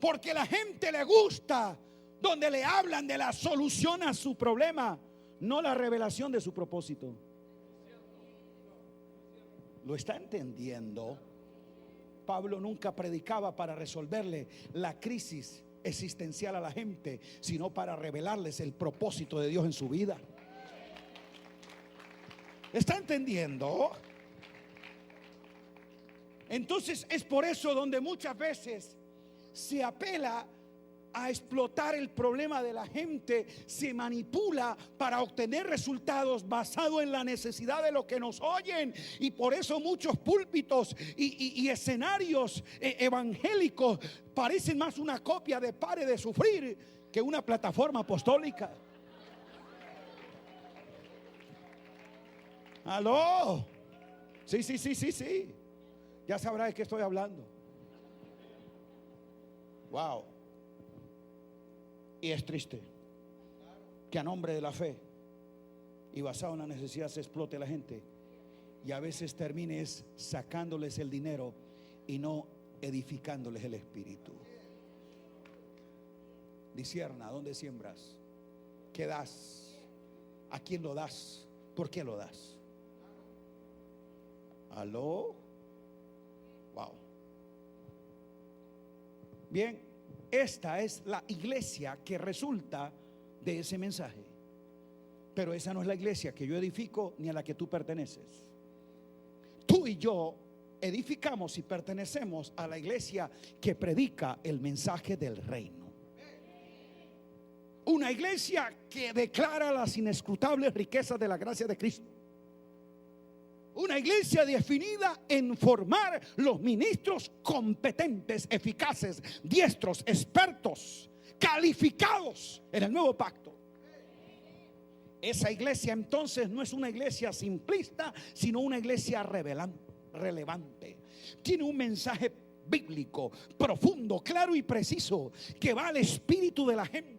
porque a la gente le gusta donde le hablan de la solución a su problema, no la revelación de su propósito. ¿Lo está entendiendo? Pablo nunca predicaba para resolverle la crisis existencial a la gente, sino para revelarles el propósito de Dios en su vida. ¿Está entendiendo? Entonces es por eso donde muchas veces se apela a explotar el problema de la gente, se manipula para obtener resultados basado en la necesidad de lo que nos oyen. Y por eso muchos púlpitos y escenarios evangélicos parecen más una copia de Pare de Sufrir que una plataforma apostólica. ¿Aló? Sí. Ya sabrá de qué estoy hablando. Wow. Y es triste que a nombre de la fe y basado en la necesidad se explote a la gente, y a veces termines sacándoles el dinero y no edificándoles el espíritu. Discierna dónde siembras, qué das, a quién lo das, por qué lo das. ¿Aló? Wow. Bien. Esta es la iglesia que resulta de ese mensaje. Pero esa no es la iglesia que yo edifico ni a la que tú perteneces. Tú y yo edificamos y pertenecemos a la iglesia que predica el mensaje del reino. Una iglesia que declara las inescrutables riquezas de la gracia de Cristo. Una iglesia definida en formar los ministros competentes, eficaces, diestros, expertos, calificados en el nuevo pacto. Esa iglesia entonces no es una iglesia simplista, sino una iglesia relevante. Tiene un mensaje bíblico, profundo, claro y preciso, que va al espíritu de la gente,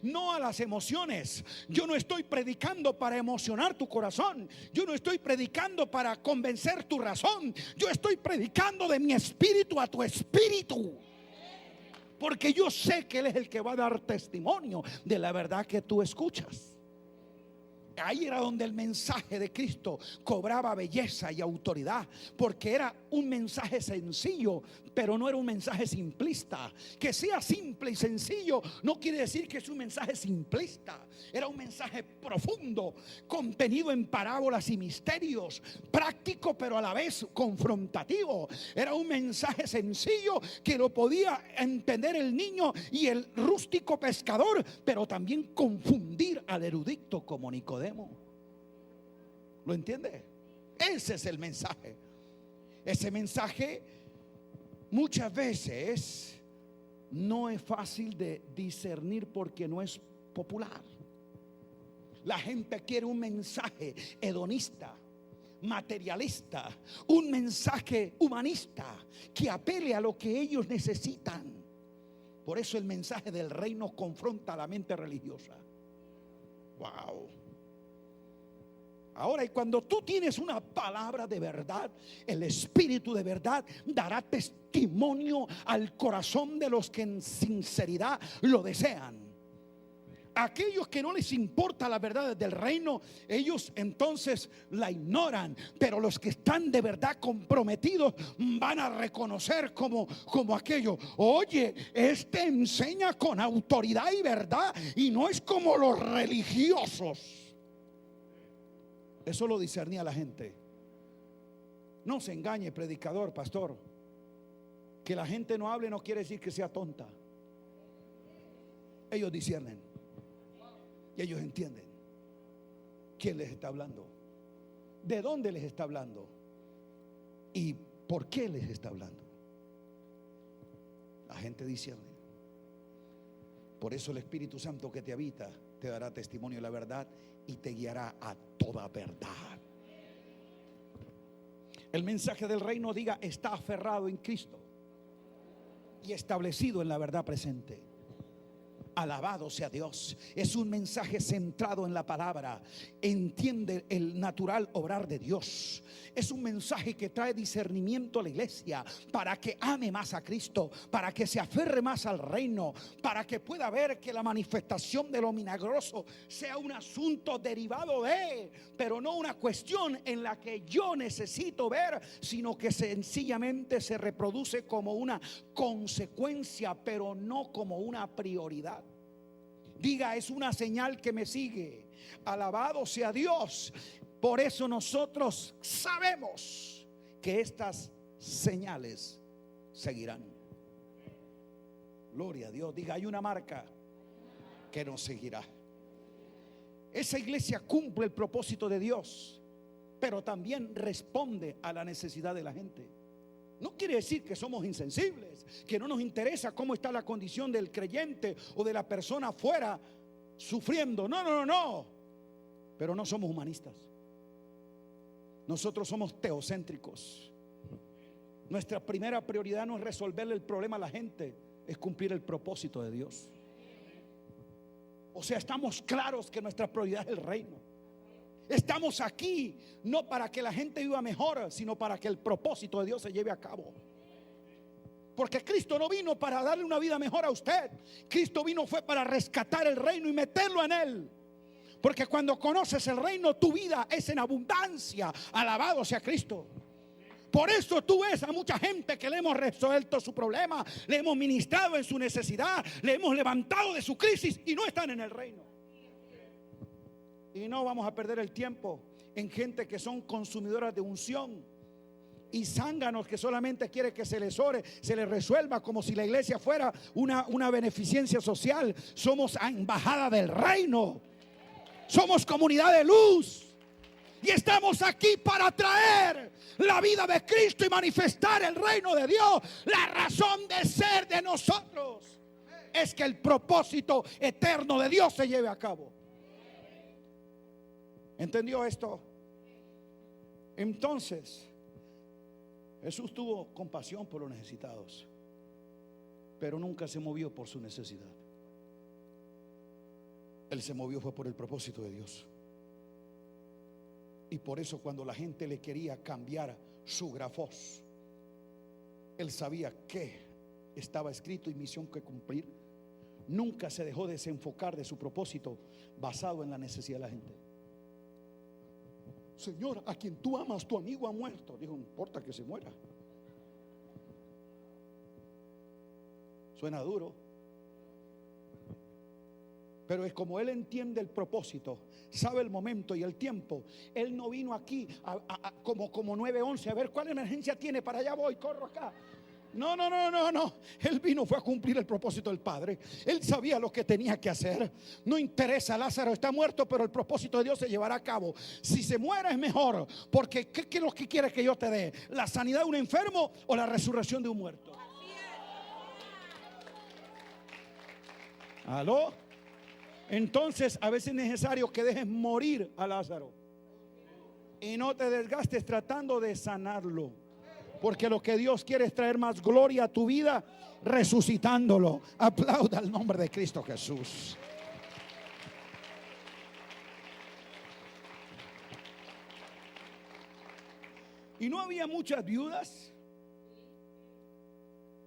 no a las emociones. Yo no estoy predicando para emocionar tu corazón. Yo no estoy predicando para convencer tu razón. Yo estoy predicando de mi espíritu a tu espíritu, porque yo sé que Él es el que va a dar testimonio de la verdad que tú escuchas. Ahí era donde el mensaje de Cristo cobraba belleza y autoridad, porque era un mensaje sencillo, pero no era un mensaje simplista. Que sea simple y sencillo no quiere decir que es un mensaje simplista. Era un mensaje profundo, contenido en parábolas y misterios, práctico pero a la vez confrontativo. Era un mensaje sencillo que lo podía entender el niño y el rústico pescador, pero también confundir al erudito como Nicodemo. ¿Lo entiende? Ese es el mensaje. Ese mensaje muchas veces no es fácil de discernir porque no es popular. La gente quiere un mensaje hedonista, materialista, un mensaje humanista que apele a lo que ellos necesitan. Por eso el mensaje del reino confronta a la mente religiosa. Wow. Ahora, y cuando tú tienes una palabra de verdad, el Espíritu de verdad dará testimonio al corazón de los que en sinceridad lo desean. Aquellos que no les importa la verdad del reino, ellos entonces la ignoran. Pero los que están de verdad comprometidos van a reconocer como aquello. Oye, este enseña con autoridad y verdad y no es como los religiosos. Eso lo discernía la gente. No se engañe, predicador, pastor. Que la gente no hable no quiere decir que sea tonta. Ellos disciernen. Y ellos entienden quién les está hablando, de dónde les está hablando y por qué les está hablando. La gente discierne. Por eso el Espíritu Santo que te habita te dará testimonio de la verdad y te guiará a toda verdad. El mensaje del reino, diga, está aferrado en Cristo y establecido en la verdad presente. Alabado sea Dios. Es un mensaje centrado en la palabra. Entiende el natural obrar de Dios. Es un mensaje que trae discernimiento a la iglesia para que ame más a Cristo, para que se aferre más al reino, para que pueda ver que la manifestación de lo milagroso sea un asunto derivado de, pero no una cuestión en la que yo necesito ver, sino que sencillamente se reproduce como una consecuencia, pero no como una prioridad. Diga, es una señal que me sigue. Alabado sea Dios. Por eso nosotros sabemos que estas señales seguirán. Gloria a Dios. Diga, hay una marca que nos seguirá. Esa iglesia cumple el propósito de Dios, pero también responde a la necesidad de la gente. No quiere decir que somos insensibles, que no nos interesa cómo está la condición del creyente o de la persona afuera sufriendo. No. Pero no somos humanistas. Nosotros somos teocéntricos. Nuestra primera prioridad no es resolverle el problema a la gente, es cumplir el propósito de Dios. O sea, estamos claros que nuestra prioridad es el reino. Estamos aquí no para que la gente viva mejor, sino para que el propósito de Dios se lleve a cabo. Porque Cristo no vino para darle una vida mejor a usted. Cristo fue para rescatar el reino y meterlo en él. Porque cuando conoces el reino, tu vida es en abundancia. Alabado sea Cristo. Por eso tú ves a mucha gente que le hemos resuelto su problema, le hemos ministrado en su necesidad, le hemos levantado de su crisis y no están en el reino. Y no vamos a perder el tiempo en gente que son consumidoras de unción y zánganos que solamente quiere que se les ore, se les resuelva, como si la iglesia fuera una beneficencia social. Somos embajada del reino, somos comunidad de luz y estamos aquí para traer la vida de Cristo y manifestar el reino de Dios. La razón de ser de nosotros es que el propósito eterno de Dios se lleve a cabo. ¿Entendió esto? Entonces, Jesús tuvo compasión por los necesitados, pero nunca se movió por su necesidad. Él se movió fue por el propósito de Dios. Y por eso cuando la gente le quería cambiar su grafos, él sabía que estaba escrito y misión que cumplir. Nunca se dejó desenfocar de su propósito basado en la necesidad de la gente. Señor, a quien tú amas, tu amigo ha muerto. Dijo, no importa que se muera. Suena duro, pero es como él entiende el propósito, sabe el momento y el tiempo. Él no vino aquí como 911 a ver cuál emergencia tiene, para allá voy, corro acá. No. Él vino, fue a cumplir el propósito del Padre. Él sabía lo que tenía que hacer. No interesa, Lázaro está muerto, pero el propósito de Dios se llevará a cabo. Si se muere es mejor, porque ¿qué es lo que quiere que yo te dé? ¿La sanidad de un enfermo o la resurrección de un muerto? ¿Aló? Entonces a veces es necesario que dejes morir a Lázaro y no te desgastes tratando de sanarlo, porque lo que Dios quiere es traer más gloria a tu vida resucitándolo. Aplauda el nombre de Cristo Jesús. Y no había muchas viudas,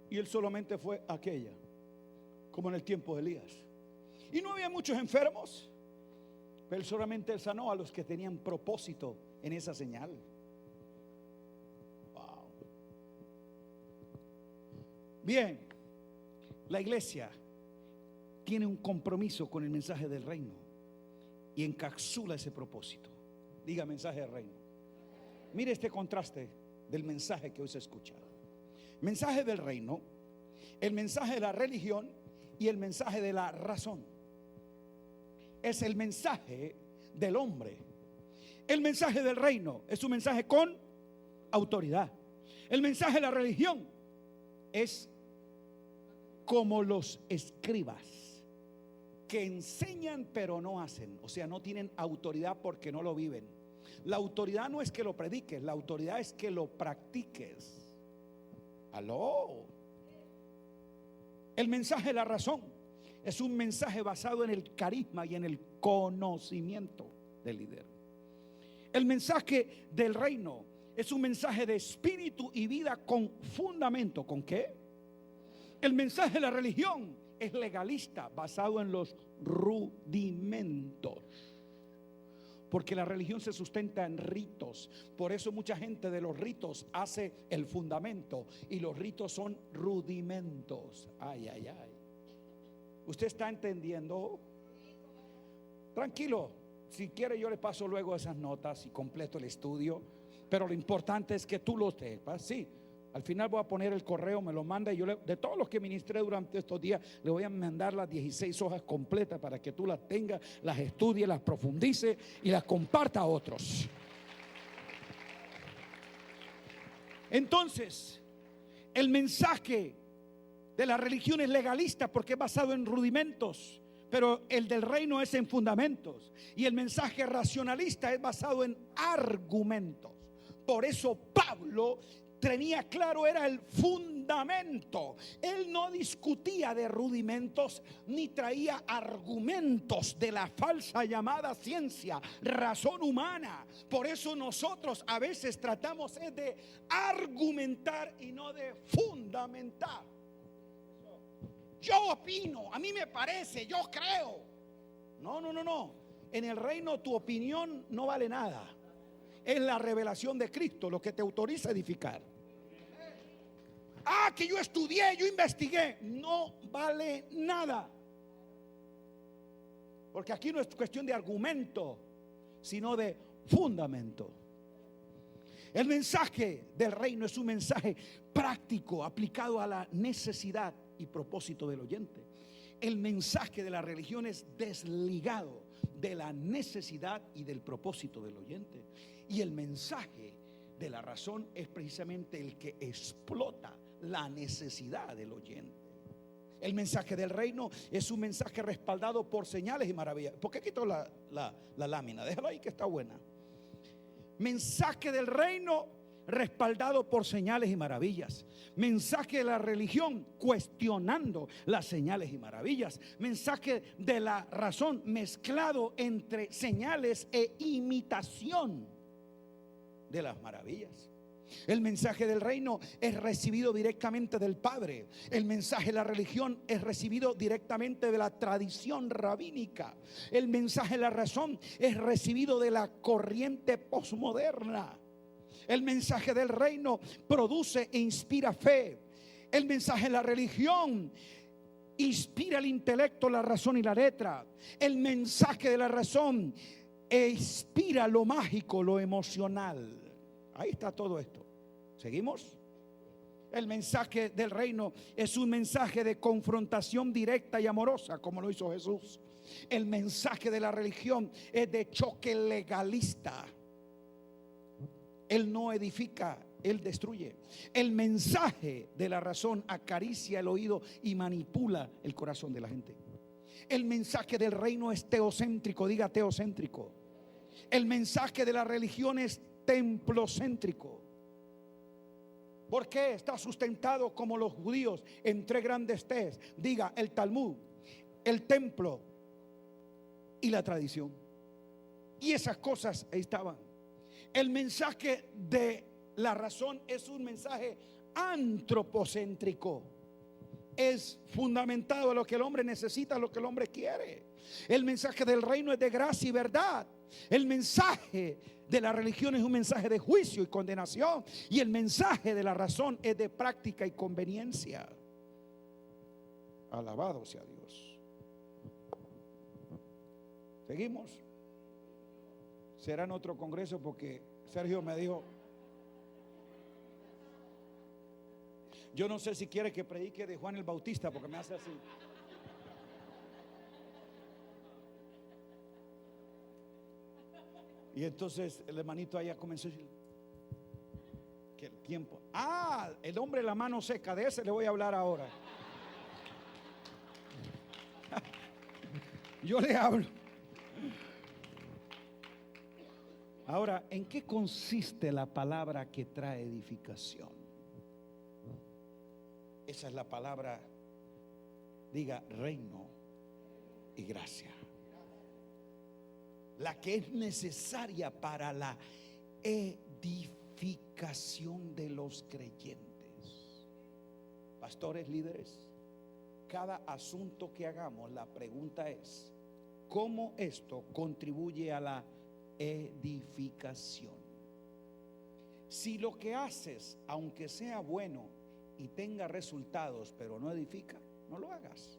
y él solamente fue aquella, como en el tiempo de Elías. Y no había muchos enfermos, pero solamente él sanó a los que tenían propósito en esa señal. Wow. Bien, la iglesia tiene un compromiso con el mensaje del reino y encapsula ese propósito. Diga, mensaje del reino. Mire este contraste del mensaje que hoy se escucha. Mensaje del reino, el mensaje de la religión y el mensaje de la razón. Es el mensaje del hombre. El mensaje del reino es un mensaje con autoridad. El mensaje de la religión es como los escribas, que enseñan pero no hacen. O sea, no tienen autoridad porque no lo viven. La autoridad no es que lo prediques, la autoridad es que lo practiques. ¿Aló? El mensaje de la razón es un mensaje basado en el carisma y en el conocimiento del líder. El mensaje del reino es un mensaje de espíritu y vida con fundamento. ¿Con qué? El mensaje de la religión es legalista, basado en los rudimentos. Porque la religión se sustenta en ritos. Por eso mucha gente de los ritos hace el fundamento, y los ritos son rudimentos. Ay. ¿Usted está entendiendo? Tranquilo, si quiere yo le paso luego esas notas y completo el estudio, pero lo importante es que tú lo sepas. Sí, al final voy a poner el correo, me lo manda, y yo de todos los que ministré durante estos días le voy a mandar las 16 hojas completas para que tú las tengas, las estudies, las profundices y las comparta a otros. Entonces, el mensaje de la religión es legalista porque es basado en rudimentos, pero el del reino es en fundamentos. Y el mensaje racionalista es basado en argumentos. Por eso Pablo tenía claro, era el fundamento. Él no discutía de rudimentos ni traía argumentos de la falsa llamada ciencia, razón humana. Por eso nosotros a veces tratamos de argumentar y no de fundamentar. Yo opino, a mí me parece, yo creo. No. En el reino tu opinión no vale nada. Es la revelación de Cristo lo que te autoriza a edificar. Que yo estudié, yo investigué. No vale nada. Porque aquí no es cuestión de argumento, sino de fundamento. El mensaje del reino es un mensaje práctico, aplicado a la necesidad y propósito del oyente. El mensaje de la religión es desligado de la necesidad y del propósito del oyente. Y el mensaje de la razón es precisamente el que explota la necesidad del oyente. El mensaje del reino es un mensaje respaldado por señales y maravillas. ¿Por qué quito la lámina? Déjalo ahí que está buena. Mensaje del reino respaldado por señales y maravillas. Mensaje de la religión cuestionando las señales y maravillas. Mensaje de la razón mezclado entre señales e imitación de las maravillas. El mensaje del reino es recibido directamente del Padre. El mensaje de la religión es recibido directamente de la tradición rabínica. El mensaje de la razón es recibido de la corriente posmoderna. El mensaje del reino produce e inspira fe. El mensaje de la religión inspira el intelecto, la razón y la letra. El mensaje de la razón inspira lo mágico, lo emocional. Ahí está todo esto. ¿Seguimos? El mensaje del reino es un mensaje de confrontación directa y amorosa, como lo hizo Jesús. El mensaje de la religión es de choque legalista. Él no edifica, Él destruye. El mensaje de la razón acaricia el oído y manipula el corazón de la gente. El mensaje del reino es teocéntrico, diga teocéntrico. El mensaje de la religión es templocéntrico. ¿Por qué? Está sustentado como los judíos en tres grandes T's. Diga el Talmud, el templo y la tradición. Y esas cosas ahí estaban. El mensaje de la razón es un mensaje antropocéntrico. Es fundamentado en lo que el hombre necesita, lo que el hombre quiere. El mensaje del reino es de gracia y verdad. El mensaje de la religión es un mensaje de juicio y condenación. Y el mensaje de la razón es de práctica y conveniencia. Alabado sea Dios. ¿Seguimos? Será en otro congreso porque Sergio me dijo, yo no sé si quiere que predique de Juan el Bautista porque me hace así. Y entonces el hermanito allá comenzó a decir que el tiempo, el hombre de la mano seca, de ese le voy a hablar ahora. Yo le hablo. Ahora, ¿en qué consiste la palabra que trae edificación? Esa es la palabra, diga, reino y gracia. La que es necesaria para la edificación de los creyentes. Pastores, líderes, cada asunto que hagamos, la pregunta es, ¿cómo esto contribuye a la edificación? Si lo que haces, aunque sea bueno y tenga resultados, pero no edifica, no lo hagas.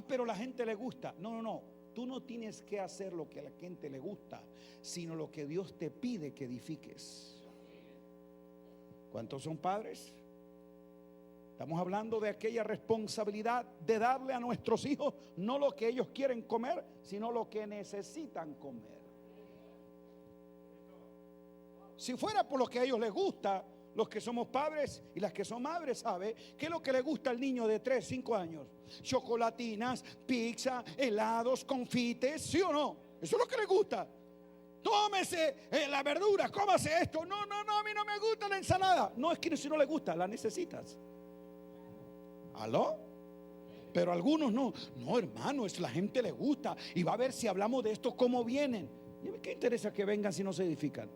Pero la gente le gusta. No. Tú no tienes que hacer lo que a la gente le gusta, sino lo que Dios te pide que edifiques. ¿Cuántos son padres? Estamos hablando de aquella responsabilidad de darle a nuestros hijos no lo que ellos quieren comer, sino lo que necesitan comer. Si fuera por lo que a ellos les gusta, los que somos padres y las que son madres saben qué es lo que le gusta al niño de 3, 5 años. Chocolatinas, pizza, helados, confites, ¿sí o no? Eso es lo que le gusta. Tómese la verdura, cómase esto. No, a mí no me gusta la ensalada. No, es que si no le gusta, la necesitas. ¿Aló? Pero algunos no, hermano, es la gente le gusta. Y va a ver si hablamos de esto, cómo vienen. ¿Y qué interesa que vengan si no se edifican?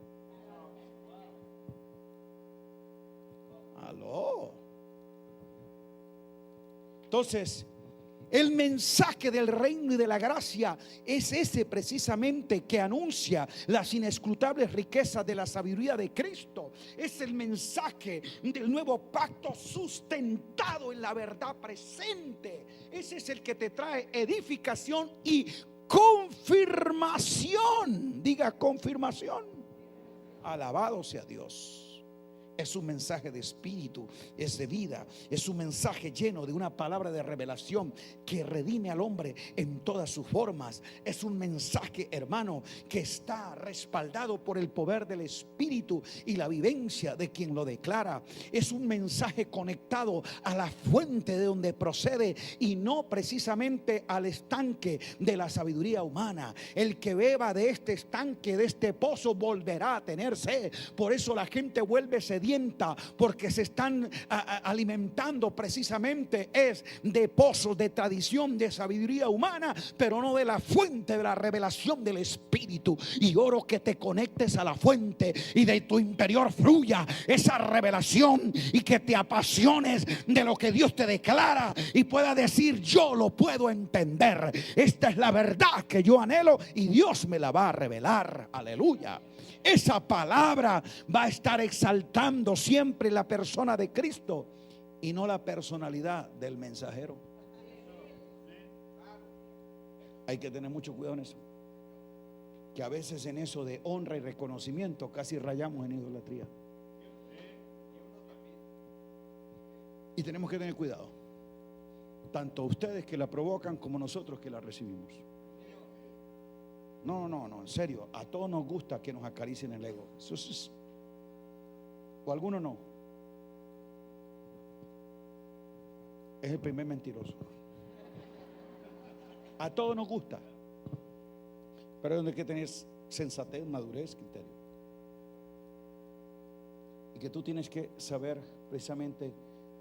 ¿Aló? Entonces, el mensaje del reino y de la gracia es ese precisamente que anuncia las inescrutables riquezas de la sabiduría de Cristo. Es el mensaje del nuevo pacto sustentado en la verdad presente. Ese es el que te trae edificación y confirmación. Diga confirmación. Alabado sea Dios. Es un mensaje de espíritu, es de vida, es un mensaje lleno de una palabra de revelación que redime al hombre en todas sus formas. Es un mensaje, hermano, que está respaldado por el poder del espíritu y la vivencia de quien lo declara. Es un mensaje conectado a la fuente de donde procede y no precisamente al estanque de la sabiduría humana. El que beba de este estanque, de este pozo, volverá a tener sed. Por eso la gente vuelve sedienta revienta, porque se están alimentando precisamente es de pozos de tradición, de sabiduría humana, pero no de la fuente de la revelación del Espíritu. Y oro que te conectes a la fuente y de tu interior fluya esa revelación, y que te apasiones de lo que Dios te declara y pueda decir: yo lo puedo entender, esta es la verdad que yo anhelo y Dios me la va a revelar. Aleluya. Esa palabra va a estar exaltando siempre la persona de Cristo y no la personalidad del mensajero. Hay que tener mucho cuidado en eso, que a veces en eso de honra y reconocimiento casi rayamos en idolatría. Y tenemos que tener cuidado, tanto ustedes que la provocan como nosotros que la recibimos. No, en serio, a todos nos gusta que nos acaricien el ego. Eso es, o a algunos no. Es el primer mentiroso. A todos nos gusta, pero hay que tener sensatez, madurez, criterio. Y que tú tienes que saber precisamente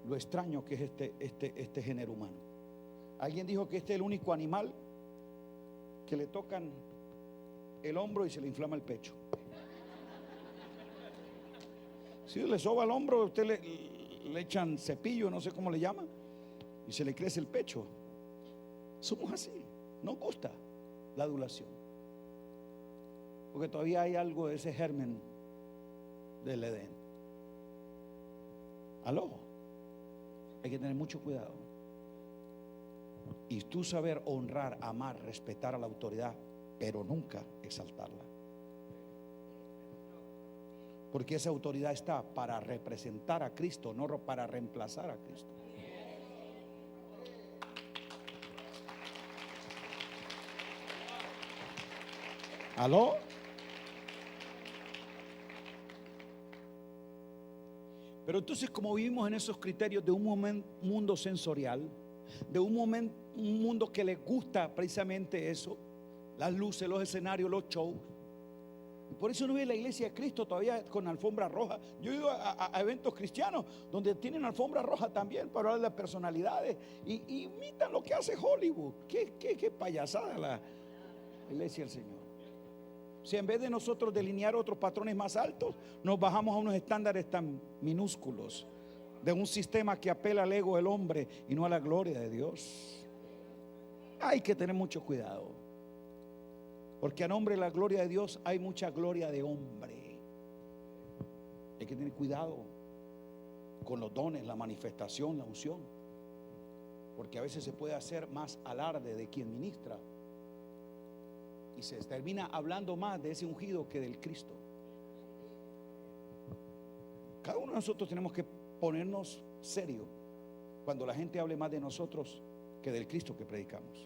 lo extraño que es este género humano. Alguien dijo que este es el único animal que le tocan el hombro y se le inflama el pecho. Si le soba el hombro, usted le echan cepillo, no sé cómo le llaman, y se le crece el pecho. Somos así, nos gusta la adulación, porque todavía hay algo de ese germen del Edén. Aló, hay que tener mucho cuidado. Y tú saber honrar, amar, respetar a la autoridad, pero nunca exaltarla, porque esa autoridad está para representar a Cristo, no para reemplazar a Cristo. ¿Aló? Pero entonces, como vivimos en esos criterios de un mundo sensorial, de un mundo que les gusta precisamente eso, las luces, los escenarios, los shows, por eso no ve la iglesia de Cristo todavía con alfombra roja. Yo he ido a eventos cristianos donde tienen alfombra roja también para hablar de las personalidades y imitan lo que hace Hollywood. Qué payasada la iglesia del Señor. Si en vez de nosotros delinear otros patrones más altos, nos bajamos a unos estándares tan minúsculos de un sistema que apela al ego del hombre y no a la gloria de Dios. Hay que tener mucho cuidado, porque a nombre de la gloria de Dios hay mucha gloria de hombre. Hay que tener cuidado con los dones, la manifestación, la unción, porque a veces se puede hacer más alarde de quien ministra y se termina hablando más de ese ungido que del Cristo. Cada uno de nosotros tenemos que ponernos serio cuando la gente hable más de nosotros que del Cristo que predicamos.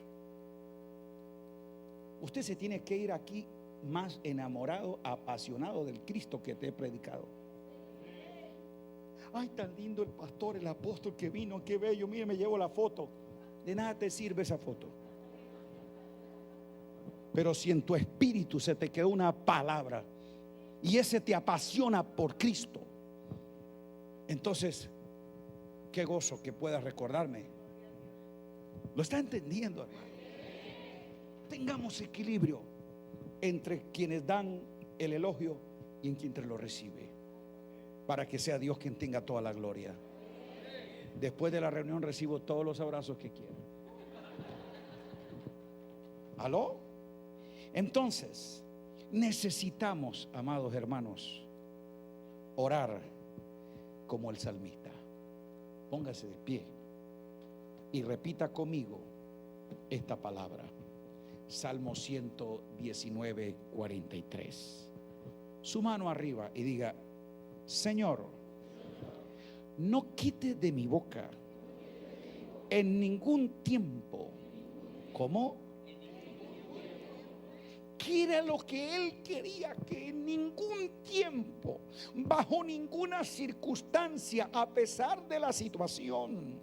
Usted se tiene que ir aquí más enamorado, apasionado del Cristo que te he predicado. Ay, tan lindo el pastor, el apóstol que vino, qué bello, mire, me llevo la foto. De nada te sirve esa foto. Pero si en tu espíritu se te quedó una palabra y ese te apasiona por Cristo, entonces qué gozo que puedas recordarme. ¿Lo está entendiendo, hermano? Tengamos equilibrio entre quienes dan el elogio y en quien te lo recibe, para que sea Dios quien tenga toda la gloria. Después de la reunión recibo todos los abrazos que quiera. ¿Aló? Entonces, necesitamos, amados hermanos, orar como el salmista. Póngase de pie y repita conmigo esta palabra. Salmo 119, 43. Su mano arriba y diga: Señor, no quites de mi boca en ningún tiempo, ¿cómo? Que era lo que él quería, que en ningún tiempo, bajo ninguna circunstancia, a pesar de la situación,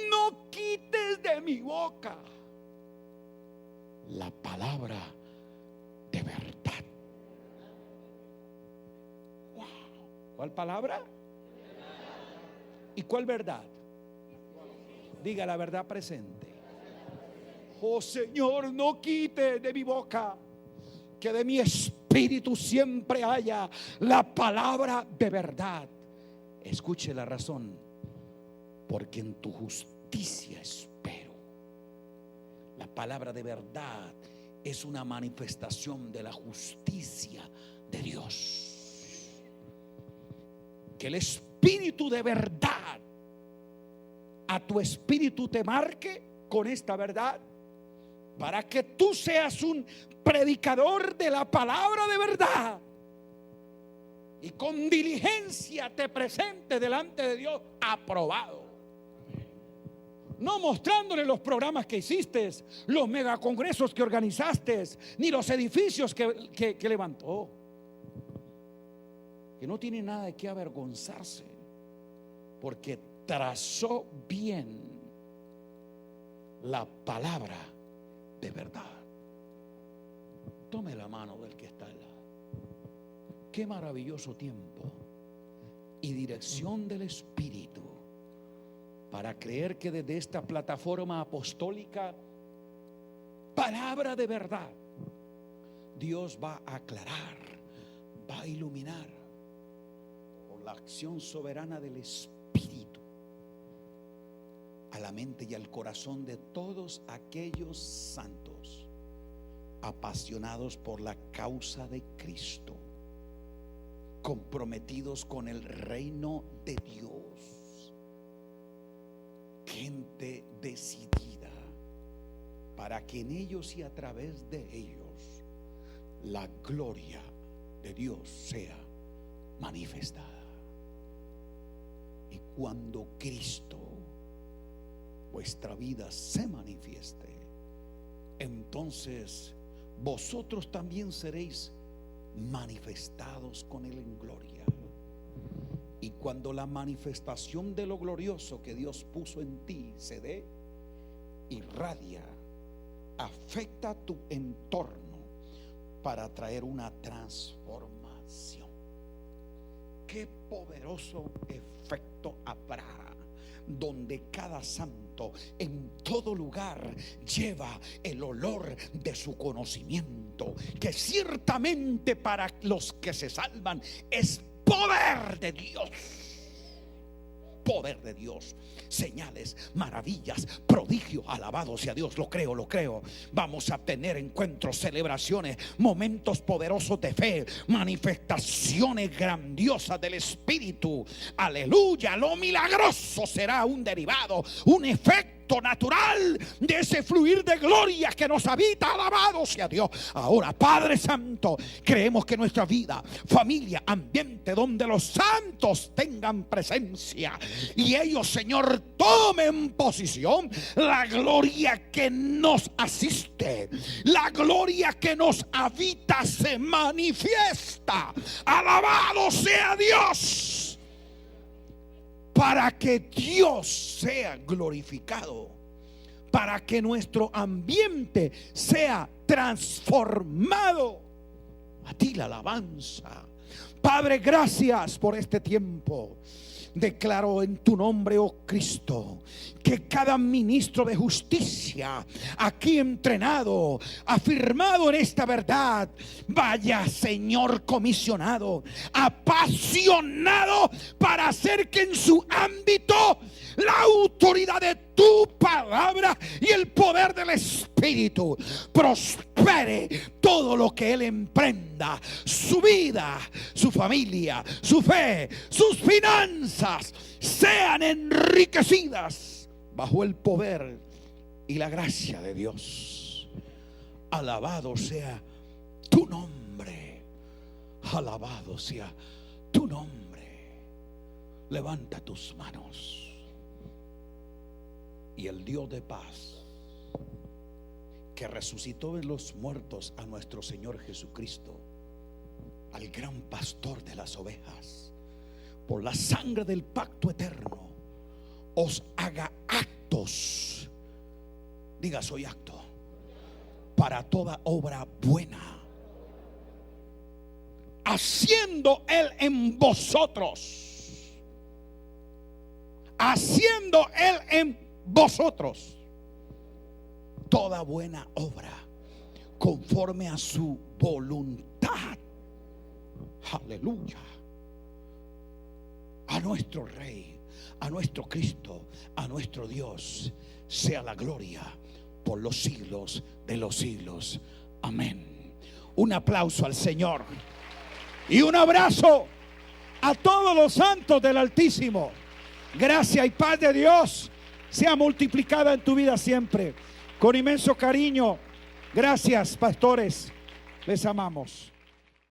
no quites de mi boca la palabra de verdad. Wow. ¿Cuál palabra? ¿Y cuál verdad? Diga la verdad presente. Oh Señor, no quite de mi boca, que de mi espíritu siempre haya la palabra de verdad. Escuche la razón: porque en tu justicia espero. La palabra de verdad es una manifestación de la justicia de Dios. Que el espíritu de verdad a tu espíritu te marque con esta verdad, para que tú seas un predicador de la palabra de verdad y con diligencia te presente delante de Dios aprobado. No mostrándole los programas que hiciste, los megacongresos que organizaste, ni los edificios que levantó. Que no tiene nada de qué avergonzarse, porque trazó bien la palabra de verdad. Tome la mano del que está al lado. Qué maravilloso tiempo y dirección del Espíritu para creer que desde esta plataforma apostólica, palabra de verdad, Dios va a aclarar, va a iluminar por la acción soberana del Espíritu a la mente y al corazón de todos aquellos santos apasionados por la causa de Cristo, comprometidos con el reino de Dios, gente decidida para que en ellos y a través de ellos la gloria de Dios sea manifestada. Y cuando Cristo, vuestra vida, se manifieste, entonces vosotros también seréis manifestados con Él en gloria. Y cuando la manifestación de lo glorioso que Dios puso en ti se dé, irradia, afecta tu entorno para traer una transformación. Qué poderoso efecto habrá donde cada santo en todo lugar lleva el olor de su conocimiento, que ciertamente para los que se salvan es poder de Dios. Poder de Dios, señales, maravillas, prodigios, alabado sea Dios. Lo creo. Vamos a tener encuentros, celebraciones, momentos poderosos de fe, manifestaciones grandiosas del Espíritu. Aleluya. Lo milagroso será un derivado, un efecto natural de ese fluir de gloria que nos habita. Alabado sea Dios. Ahora, Padre Santo, creemos que nuestra vida, familia, ambiente donde los santos tengan presencia y ellos, Señor, tomen posición, la gloria que nos asiste, la gloria que nos habita se manifiesta. Alabado sea Dios, para que Dios sea glorificado, para que nuestro ambiente sea transformado. A ti la alabanza. Padre, gracias por este tiempo. Declaro en tu nombre, oh Cristo, que cada ministro de justicia aquí entrenado, afirmado en esta verdad, vaya, Señor, comisionado, apasionado para hacer que en su ámbito la autoridad de tu palabra y el poder del Espíritu prospere todo lo que él emprenda, su vida, su familia, su fe, sus finanzas sean enriquecidas bajo el poder y la gracia de Dios. Alabado sea tu nombre, alabado sea tu nombre. Levanta tus manos. Y el Dios de paz, que resucitó de los muertos a nuestro Señor Jesucristo, al gran pastor de las ovejas, por la sangre del pacto eterno, os haga actos, diga soy acto, para toda obra buena, haciendo Él en vosotros. Haciendo Él en vosotros toda buena obra conforme a su voluntad. Aleluya. A nuestro Rey, a nuestro Cristo, a nuestro Dios sea la gloria por los siglos de los siglos. Amén. Un aplauso al Señor y un abrazo a todos los santos del Altísimo. Gracia y paz de Dios sea multiplicada en tu vida siempre. Con inmenso cariño. Gracias, pastores. Les amamos.